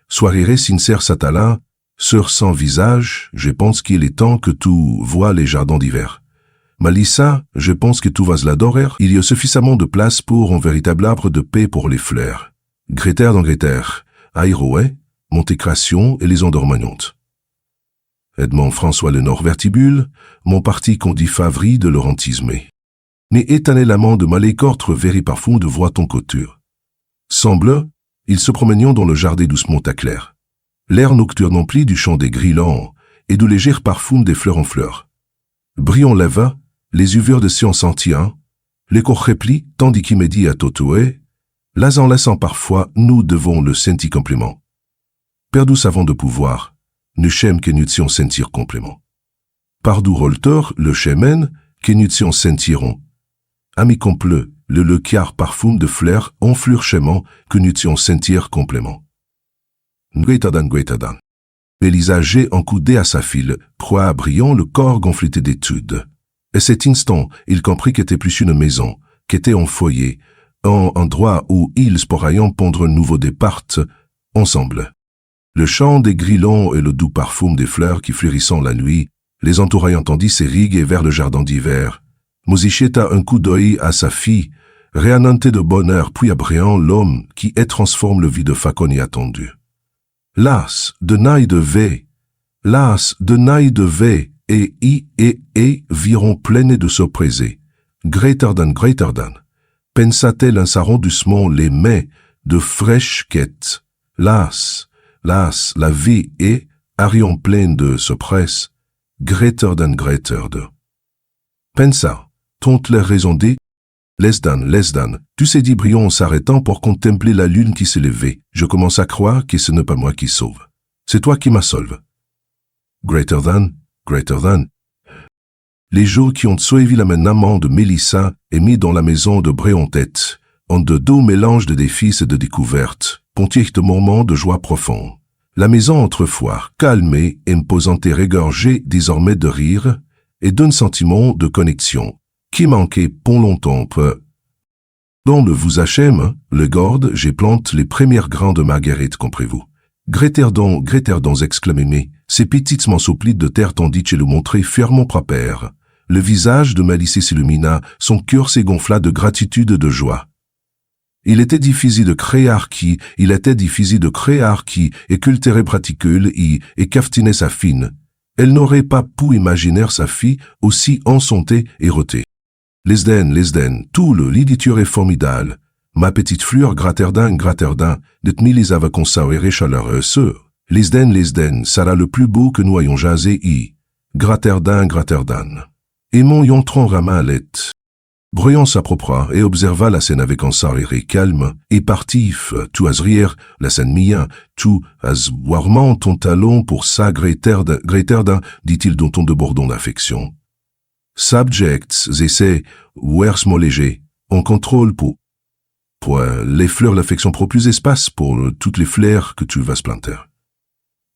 soirée sincère s'attala, sur son visage, je pense qu'il est temps que tu vois les jardins d'hiver. Melissa, je pense que tu vas l'adorer, il y a suffisamment de place pour un véritable arbre de paix pour les fleurs. Greater than, Aïroé, Montécration et les endormagnantes. Edmond François le Nord Vertibule, mon parti qu'on dit favori de l'orantisme. Mais étonnez l'amant de Malécortre véri parfum de voix ton couture. Semble, ils se promenions dans le jardin doucement à clair. L'air nocturne empli du chant des grillons et du léger parfum des fleurs en fleurs. Brion leva, les uvures de Sion sentient, les corps replis, tandis qu'il me dit à Totoué, là en laissant parfois, nous devons le sentir complément. Perdus avant de pouvoir, nous chêmes que nous tions sentir complément. Pardou Rolter, le chemin, que nous tion sentirons. Ami comple, le car parfum de fleurs enflurchement que nous tion sentir complément. Greater than. Elisa G. encoudé à sa file, proie brillant le corps gonflé d'études. Et cet instant, il comprit qu'était plus une maison, qu'était un foyer, un endroit où ils pourraient pondre un nouveau départ, ensemble. Le chant des grillons et le doux parfum des fleurs qui fleurissant la nuit, les entouraillant tandis s'ériguer vers le jardin d'hiver. Mosichéta un coup d'œil à sa fille, réananté de bonheur puis à brillant l'homme qui est transforme le vide facon attendu. Las de naï de V, et viront pleines de surprises. Greater than. Pensa-t-elle un saron doucement les mains de fraîches quêtes. Las, la vie est, arion pleine de surprises. Greater than. Pensa, tont les raisons dit, less than, tu sais dit Brion en s'arrêtant pour contempler la lune qui s'élevait. Je commence à croire que ce n'est pas moi qui sauve. C'est toi qui m'as sauvé. Greater than. Les jours qui ont suivi l'amenement de Mélissa et mis dans la maison de Bréon-Tête, ont de doux mélanges de défis et de découvertes, pontiques de moments de joie profonde. La maison autrefois, calmée, imposante et régorgée désormais de rire, et d'un sentiment de connexion, qui manquait pour longtemps peu. Dans le vous achème, le gordes, j'ai plante les premières grains de marguerite, comprenez-vous. Gréterdon, exclamez-moi, ces petites manceaux de terre tandis que le montrait fièrement propère. Le visage de Malice s'illumina, son cœur s'égonfla de gratitude et de joie. Il était difficile de créer et cultérer praticule et caftinait sa fille. Elle n'aurait pas pu imaginer sa fille aussi enchantée et rôtée. Lesden, tout le liditure est formidable. Ma petite fleur Graterdin, de Milis avait conservé chaleureuse. Lesden, sera le plus beau que nous ayons jasé Graterdin. Aimons yontron ramalet. Bruyant s'appropria et observa la scène avec un sourire calme et partif, tout à rire, la scène mia, tout à boirement ton talon pour ça Greterdin, dit-il d'un ton de bordon d'affection. Subjects, essais, wers léger, on contrôle pour les fleurs l'affection prend plus espace pour toutes les fleurs que tu vas se planter.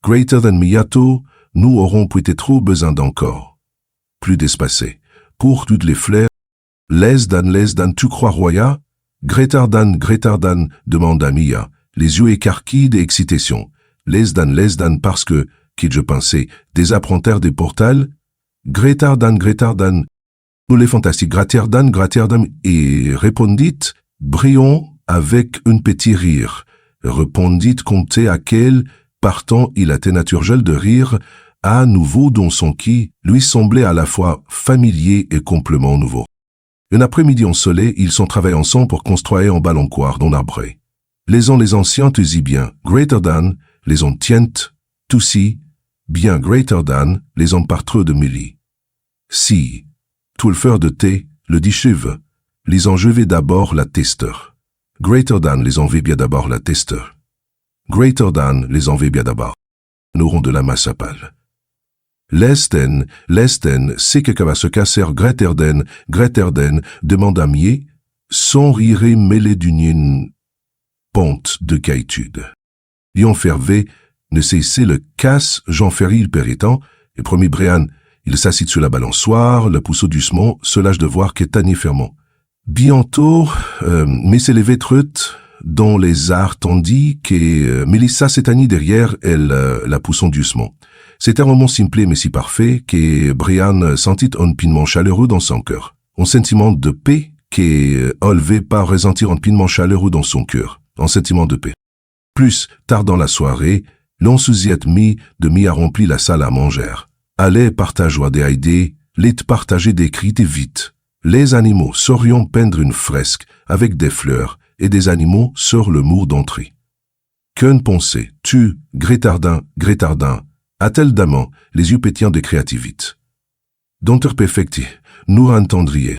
Greater than miato, nous aurons peut-être trop besoin d'encore. Plus d'espacé. Pour toutes les fleurs, less than, tu crois roya? Greater than, demanda Mia, les yeux écarquillés d'excitation. Less than, parce que, qui je pensais, des apprentards des portals? Greater than, nous les fantastiques, greater than, et répondit, Brion avec un petit rire. Répondit compter à quel, partant il était naturel de rire, à nouveau dans son qui, lui semblait à la fois familier et complément nouveau. Un après-midi ensoleillé, ils sont travaillés ensemble pour construire un balloncoire dans l'arbre. Les anciens te disent bien, greater than, les on tiennent, tout si, bien greater than, les on partreux de milli. Si, tout le faire de thé, le dichive, les enjevez d'abord la testeur. Greater than, les envie bien d'abord la testeur. Greater than, les envie bien d'abord. Nous aurons de la masse à pâle. Lesten, c'est que va se casser greater than, demanda Mier, sans rire mêlé d'une pente de caïtude. Lion fervé, ne cessait le casse, Jean Ferry il péritant, et promis Brian, il s'assit sur la balançoire, le pouceau doucement, se lâche de voir qu'étagné fermement. Bientôt, mais c'est les vétrutes, dont les arts tandis que Mélissa s'éteignit derrière elle, la poussant doucement. C'était un moment simple mais si parfait que Brian sentit un pinement chaleureux dans son cœur. Un sentiment de paix que Olvé pas ressentir un pinement chaleureux dans son cœur. Un sentiment de paix. Plus tard dans la soirée, l'enthousiasme de Mia remplit la salle à manger. Allez partageois des idées, les partager des cris et vite. Les animaux saurions peindre une fresque avec des fleurs et des animaux sur le mur d'entrée. Qu'une pensée, tu, Grétardin, a-t-elle d'amant, les yeux pétillants de créativité. D'entre perfecti, nous entendriez.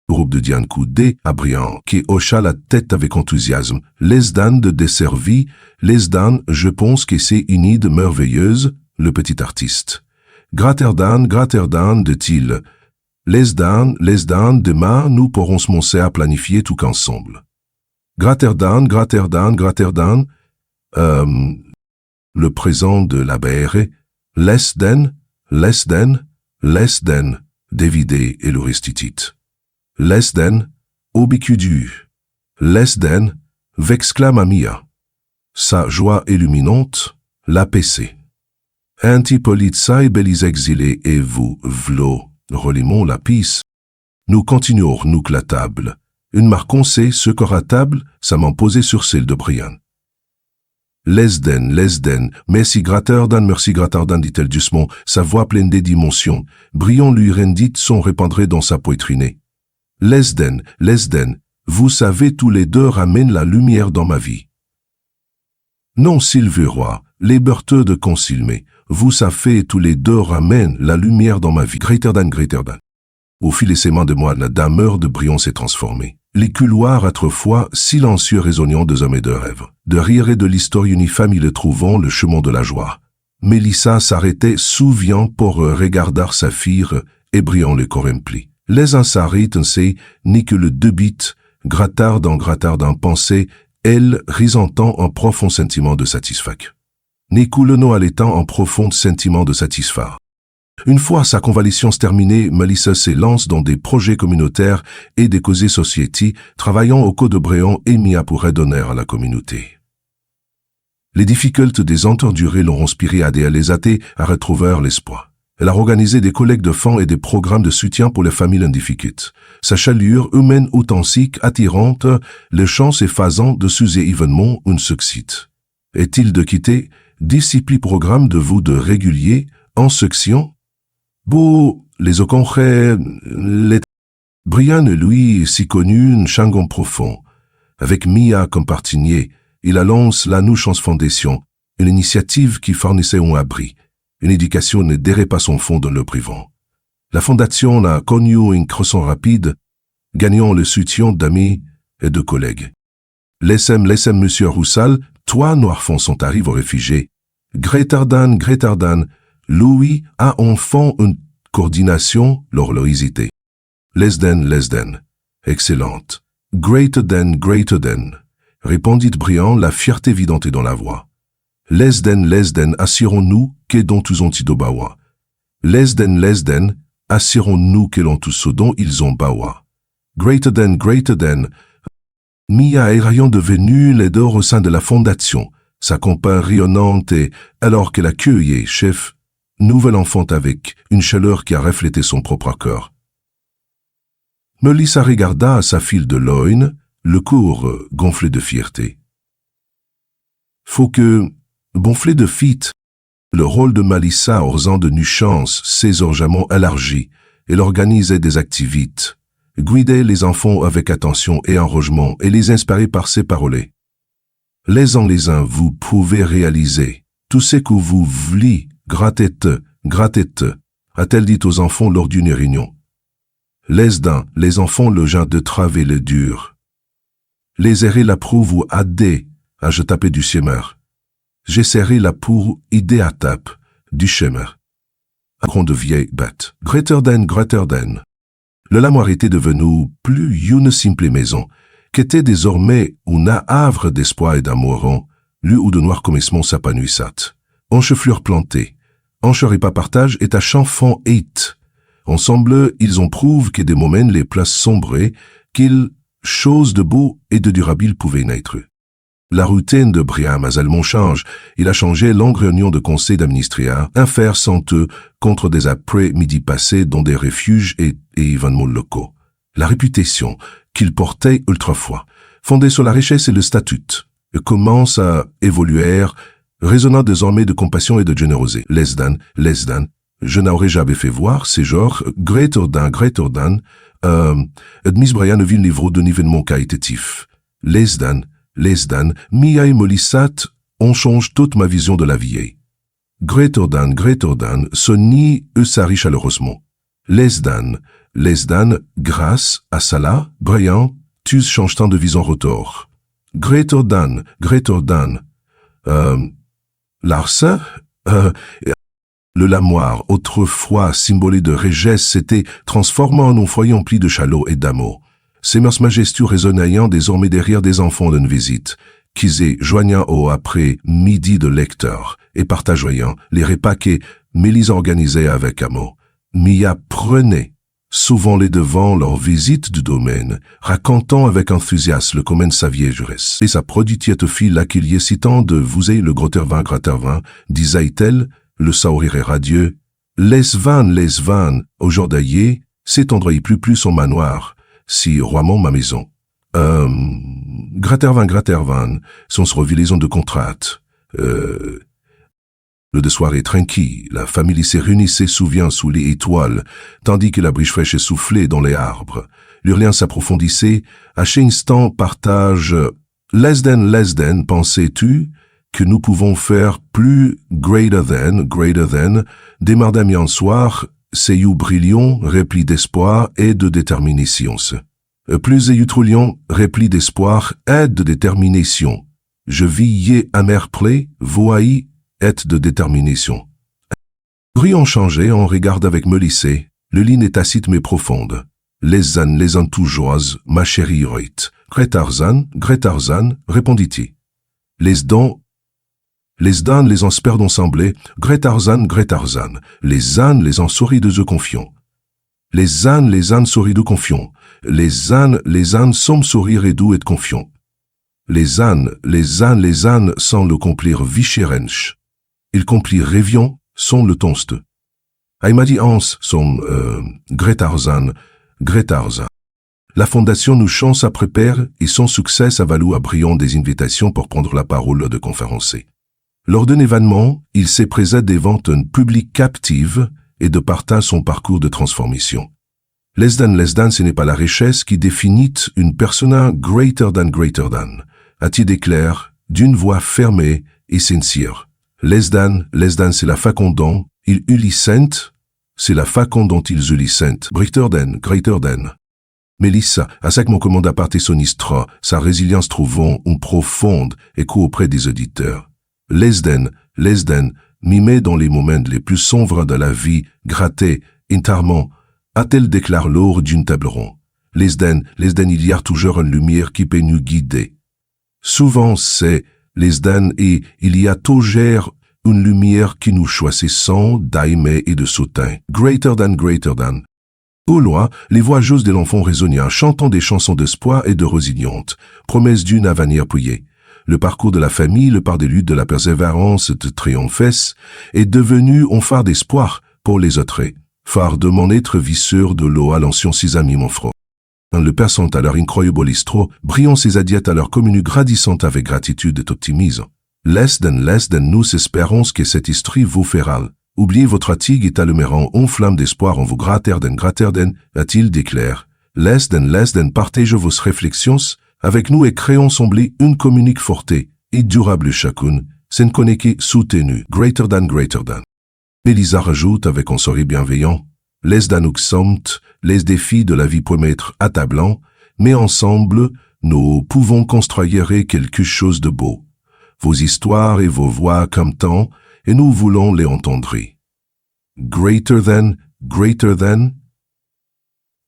Groupe de Diane Coudé, à Briand, qui hocha la tête avec enthousiasme. Les dames de desservi, les dames, je pense que c'est une idée merveilleuse, le petit artiste. Graterdan, dit-il. Lesdan, demain, nous pourrons commencer à planifier tout ensemble. Graterdan, le présent de la BRE, lesden, Davide et le restitit. Lesden, ubiquidu. Lesden, vexclama Mia. Sa joie illuminante, l'APC. Antipolizei bellis exilés et vous, v'lo, relimons la pisse. Nous continuons, nous la table. Une marque sait ce qu'aura table, ça m'en posait sur celle de Brian. Lesden, merci Graterdan, dit-elle doucement, sa voix pleine des dimensions. Brian lui rendit son répandré dans sa poitrine. Lesden, vous savez tous les deux ramènent la lumière dans ma vie. Non, Sylvie-Roi, les beurteux de concilmer, vous savez tous les deux ramènent la lumière dans ma vie. Graterdan. Au fil et ses mains de moi, la demeure de Brian s'est transformée. Les couloirs autrefois silencieux résonnant de hommes et de rêves. De rire et de l'histoire une famille trouvant le chemin de la joie. Mélissa s'arrêtait souvent pour regarder sa fille et Brian le corremplit. Les uns s'arrêtent ni que le debit, Graterdan pensait, elle risentant un profond sentiment de satisfaction. Ni couleno allaitant un profond sentiment de satisfaire. Une fois sa convalescence terminée, Melissa s'élance dans des projets communautaires et des causes sociétés, travaillant au code de Brian et Mia pour redonner à la communauté. Les difficultés des endurés l'ont inspiré à aider les athées à retrouver l'espoir. Elle a organisé des collègues de fonds et des programmes de soutien pour les familles en difficulté. Sa chaleur humaine authentique, attirante, les chances et faisant de ces événements un succès. Est-il de quitter discipline programme de vous de régulier en section? Beau, les oconchets, les... Brian, lui, si connu, un changon profond. Avec Mia comme partenaire, il lance la New Chance Foundation, une initiative qui fournissait un abri. Une éducation ne dérait pas son fond dans le privant. La fondation a connu une croissance rapide, gagnant le soutien d'amis et de collègues. Laissez-moi, monsieur Roussal, toi, Noirfond sont arrivés aux réfugiés. Graterdan, Louis a enfin une coordination, l'horloïsité. Lesden, excellente. Greater than, répondit Brian, la fierté évidente dans la voix. Lesden, assurons-nous que dont tous ont idobawa. Lesden, assurons-nous que l'on tous dont ils ont bawa. Greater than, Mia et Ryan devenu leader au sein de la fondation, sa compagne rayonnante et, alors qu'elle accueillait, chef, nouvel enfant avec une chaleur qui a reflété son propre cœur. Melissa regarda à sa file de loin, le cours gonflé de fierté. Faut que, gonflé de fit, le rôle de Melissa aux de nuchance s'est orgemment élargi, elle organisait des activités, guidait les enfants avec attention et enrogement et les inspirait par ses paroles. Les uns, vous pouvez réaliser tout ce que vous voulez, grattez-te, a-t-elle dit aux enfants lors d'une réunion. Les enfants le genre de traver le dur. Les errer la prouve ou adé, à je taper du chemin. J'essaierai la pour idée à tape, du chemin. Un grand de vieille bête. Graterdan. Le lamoire était devenu plus une simple maison, qu'était désormais une havre d'espoir et d'amour, lieu où de noirs commencements s'épanouissent. Encheflure plantée, encheripa partage et à chanfant hate. Ensemble, ils en prouvent que des moments les places sombrées, qu'ils, choses de beau et de durable pouvaient naître. La routine de Brian Mazelmont change, il a changé longue réunion de conseil d'administration, un fer santeux contre des après-midi passés dans des refuges et événements locaux. La réputation qu'il portait autrefois, fondée sur la richesse et le statut, commence à évoluer, résonnant désormais de compassion et de générosité. Lesdan, je n'aurais jamais fait voir ces genres Graterdan, Miss Brian ville livre d'un événement qualitatif. Lesdan, Mia et Melissa, on change toute ma vision de la vie. Graterdan, Sonny Eusari chaleureusement. Lesdan, grâce à cela, Brian, tu changes tant de vision retour. Graterdan, Larsa, Le lamoir, autrefois symbolé de régesse, s'était transformé en un foyer empli de chalot et d'amour. Ces mœurs majestueux résonnaient désormais derrière des enfants d'une visite, qu'ils joignant au après-midi de lecteurs et partageant les repas que Mélise organisait avec amour. Mia prenait souvent les devants lors visite du domaine, racontant avec enthousiasme comment sa vieille juresse. Et sa prodigiette fille l'accueillait citant de vous et le grottervin, disait-elle, le sourire radieux. Les vannes, aujourd'hui, cet endroit plus son manoir, si roiement ma maison. Grattervin, son revilaison de contrat. Le de soirée tranquille, la famille se réunissait souvent sous les étoiles, tandis que la brise fraîche soufflait dans les arbres. L'Urlien s'approfondissait, à chaque instant partage. Lesden, pensais-tu que nous pouvons faire plus greater than, démardami en soir, c'est you brilliant, repli d'espoir et de détermination. Plus et troulion, repli d'espoir et de détermination. Je vis amer play, voyez, et de détermination. Brillant changeait, on regarde avec Mélissé, le ligne est tacite mais profonde. Les ânes toujours, ma chérie Roit. Gretarzan, répondit-il. Les dons les en sperdons semblés, Gretarzan, les ânes les en souris de confiants. Les ânes souris de confiants. Les ânes sommes sourire et doux et confiants. Les ânes sans le complir vicherench. Ils complir révions, sont le tonste. Aimadi ans, sont, Gretarzan. La fondation nous chance à préparer et son succès a valu à Brion des invitations pour prendre la parole de conférencer. Lors d'un événement, il s'est présenté devant un public captive et de partage son parcours de transformation. Lesdan, ce n'est pas la richesse qui définit une persona greater than, a-t-il déclaré, d'une voix fermée et sincère. Lesdan, c'est la façon dont il ulicent, c'est la façon dont ils ulicent, greater than. Mélissa, à chaque mot commande à partir son histoire, sa résilience trouvant une profonde écho auprès des auditeurs. Lesden, mimé dans les moments les plus sombres de la vie, gratté, intarmant, a-t-elle déclaré l'or d'une table ronde. Lesden, il y a toujours une lumière qui peut nous guider. Souvent c'est Lesden et il y a toujours une lumière qui nous choisit sans d'aimer et de soutien. Greater than. Au loin, les voix joyeuses de l'enfant résonnent, chantant des chansons d'espoir et de résilience, promesse d'une avenir pouillée. Le parcours de la famille, le par des luttes de la persévérance de triomphesse, est devenu un phare d'espoir pour les autres. Phare de mon être visseur de l'eau à l'ancien six amis mon frère. Le perçant à leur incroyable histoire, brillant ses adiettes à leur commune gradissante avec gratitude et optimisme. Lesden, nous espérons que cette histoire vous fera. Oubliez votre fatigue et allumérant une flamme d'espoir en vous gratterden, a-t-il déclaré. Lesden, partagez vos réflexions avec nous et créons sembler une communique forte et durable chacune, sans connecter soutenu, greater than. Elisa rajoute avec un sourire bienveillant, Lesdan uxomt, les défis de la vie peuvent être attablants, mais ensemble, nous pouvons construire quelque chose de beau. Vos histoires et vos voix comme tant, et nous voulons les entendre. Greater than,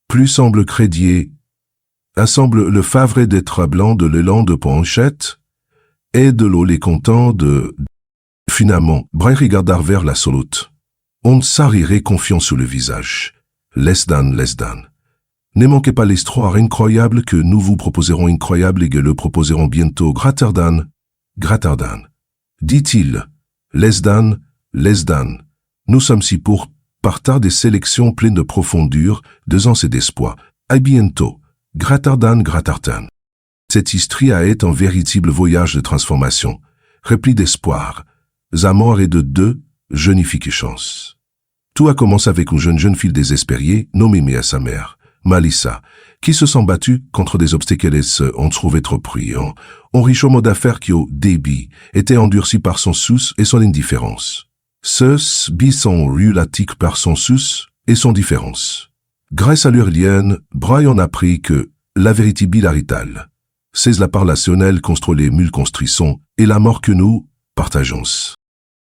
plus semble crédier, assemble le favre d'être blanc de l'élan de Ponchette, et de l'eau les contents de... Finalement, Brian regarda vers la solute. On s'arrirait confiant sur le visage. Lesdan. Ne manquez pas l'histoire incroyable que nous vous proposerons incroyable et que le proposerons bientôt Gratterdan, dit-il. Lesdan, nous sommes si pour partir des sélections pleines de profondeur, de sens et d'espoir. À bientôt. Gratterdan. Cette histoire est un véritable voyage de transformation, repli d'espoir, amour et de deux jeunifications. Tout a commencé avec une jeune fille désespérée, nommée à sa mère, Malissa, qui se sent battue contre des obstacles et on trouvait trop bruyant. Un riche homme d'affaires qui, au débit, était endurci par son souce et son indifférence. Ce sont rulatique par son souce et son différence. Grâce à l'Urlienne, Brian apprit que la vérité bilaritale, c'est la part rationnelle contre les mille construisons et la mort que nous partageons.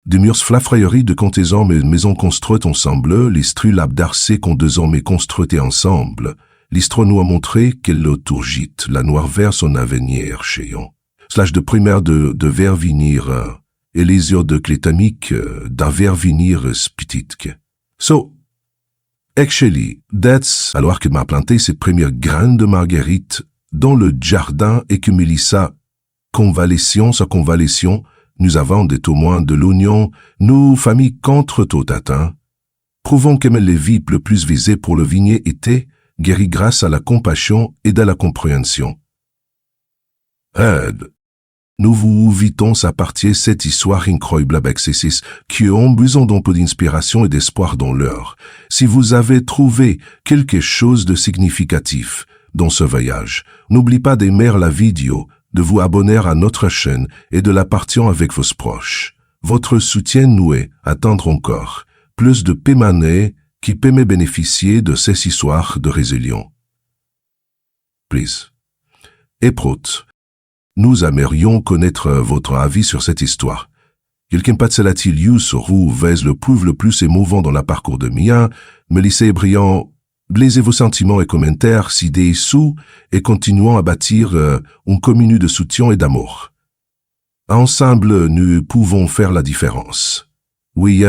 Des murs flafrailleries de contaisons et maisons construites ensemble, les strulabs d'arcées qu'on désormais construites ensemble. L'histoire nous a montré qu'elle le tourgite, la noire vers son avenir, chéant. Slash de primaire de vervinir, et les yeux de clétamique, d'avervinir spititque. So, actually, that's alors que m'a planté ses premières graines de marguerite dans le jardin et que Mélissa, convalescion sa convalescion, nous avons des témoins de l'union, nos familles contre tout atteint, prouvant que les vies le plus visées pour le vigné étaient guéries grâce à la compassion et à la compréhension. Nous vous invitons à partir cette histoire incroyable avec ces six qui ont besoin d'un peu d'inspiration et d'espoir dans leur. Si vous avez trouvé quelque chose de significatif dans ce voyage, n'oubliez pas d'aimer la vidéo, de vous abonner à notre chaîne et de la partager avec vos proches. Votre soutien nous est attendre encore plus de pémanés qui peuvent bénéficier de ces histoires de résilience. Please. Et prot, nous aimerions connaître votre avis sur cette histoire. Quelqu'un peut-il eu sur vous vise le plus émouvant dans la parcours de Mia, Mélissa et Brian. Laissez vos sentiments et commentaires si des sous et continuons à bâtir une communauté de soutien et d'amour. Ensemble, nous pouvons faire la différence. Oui,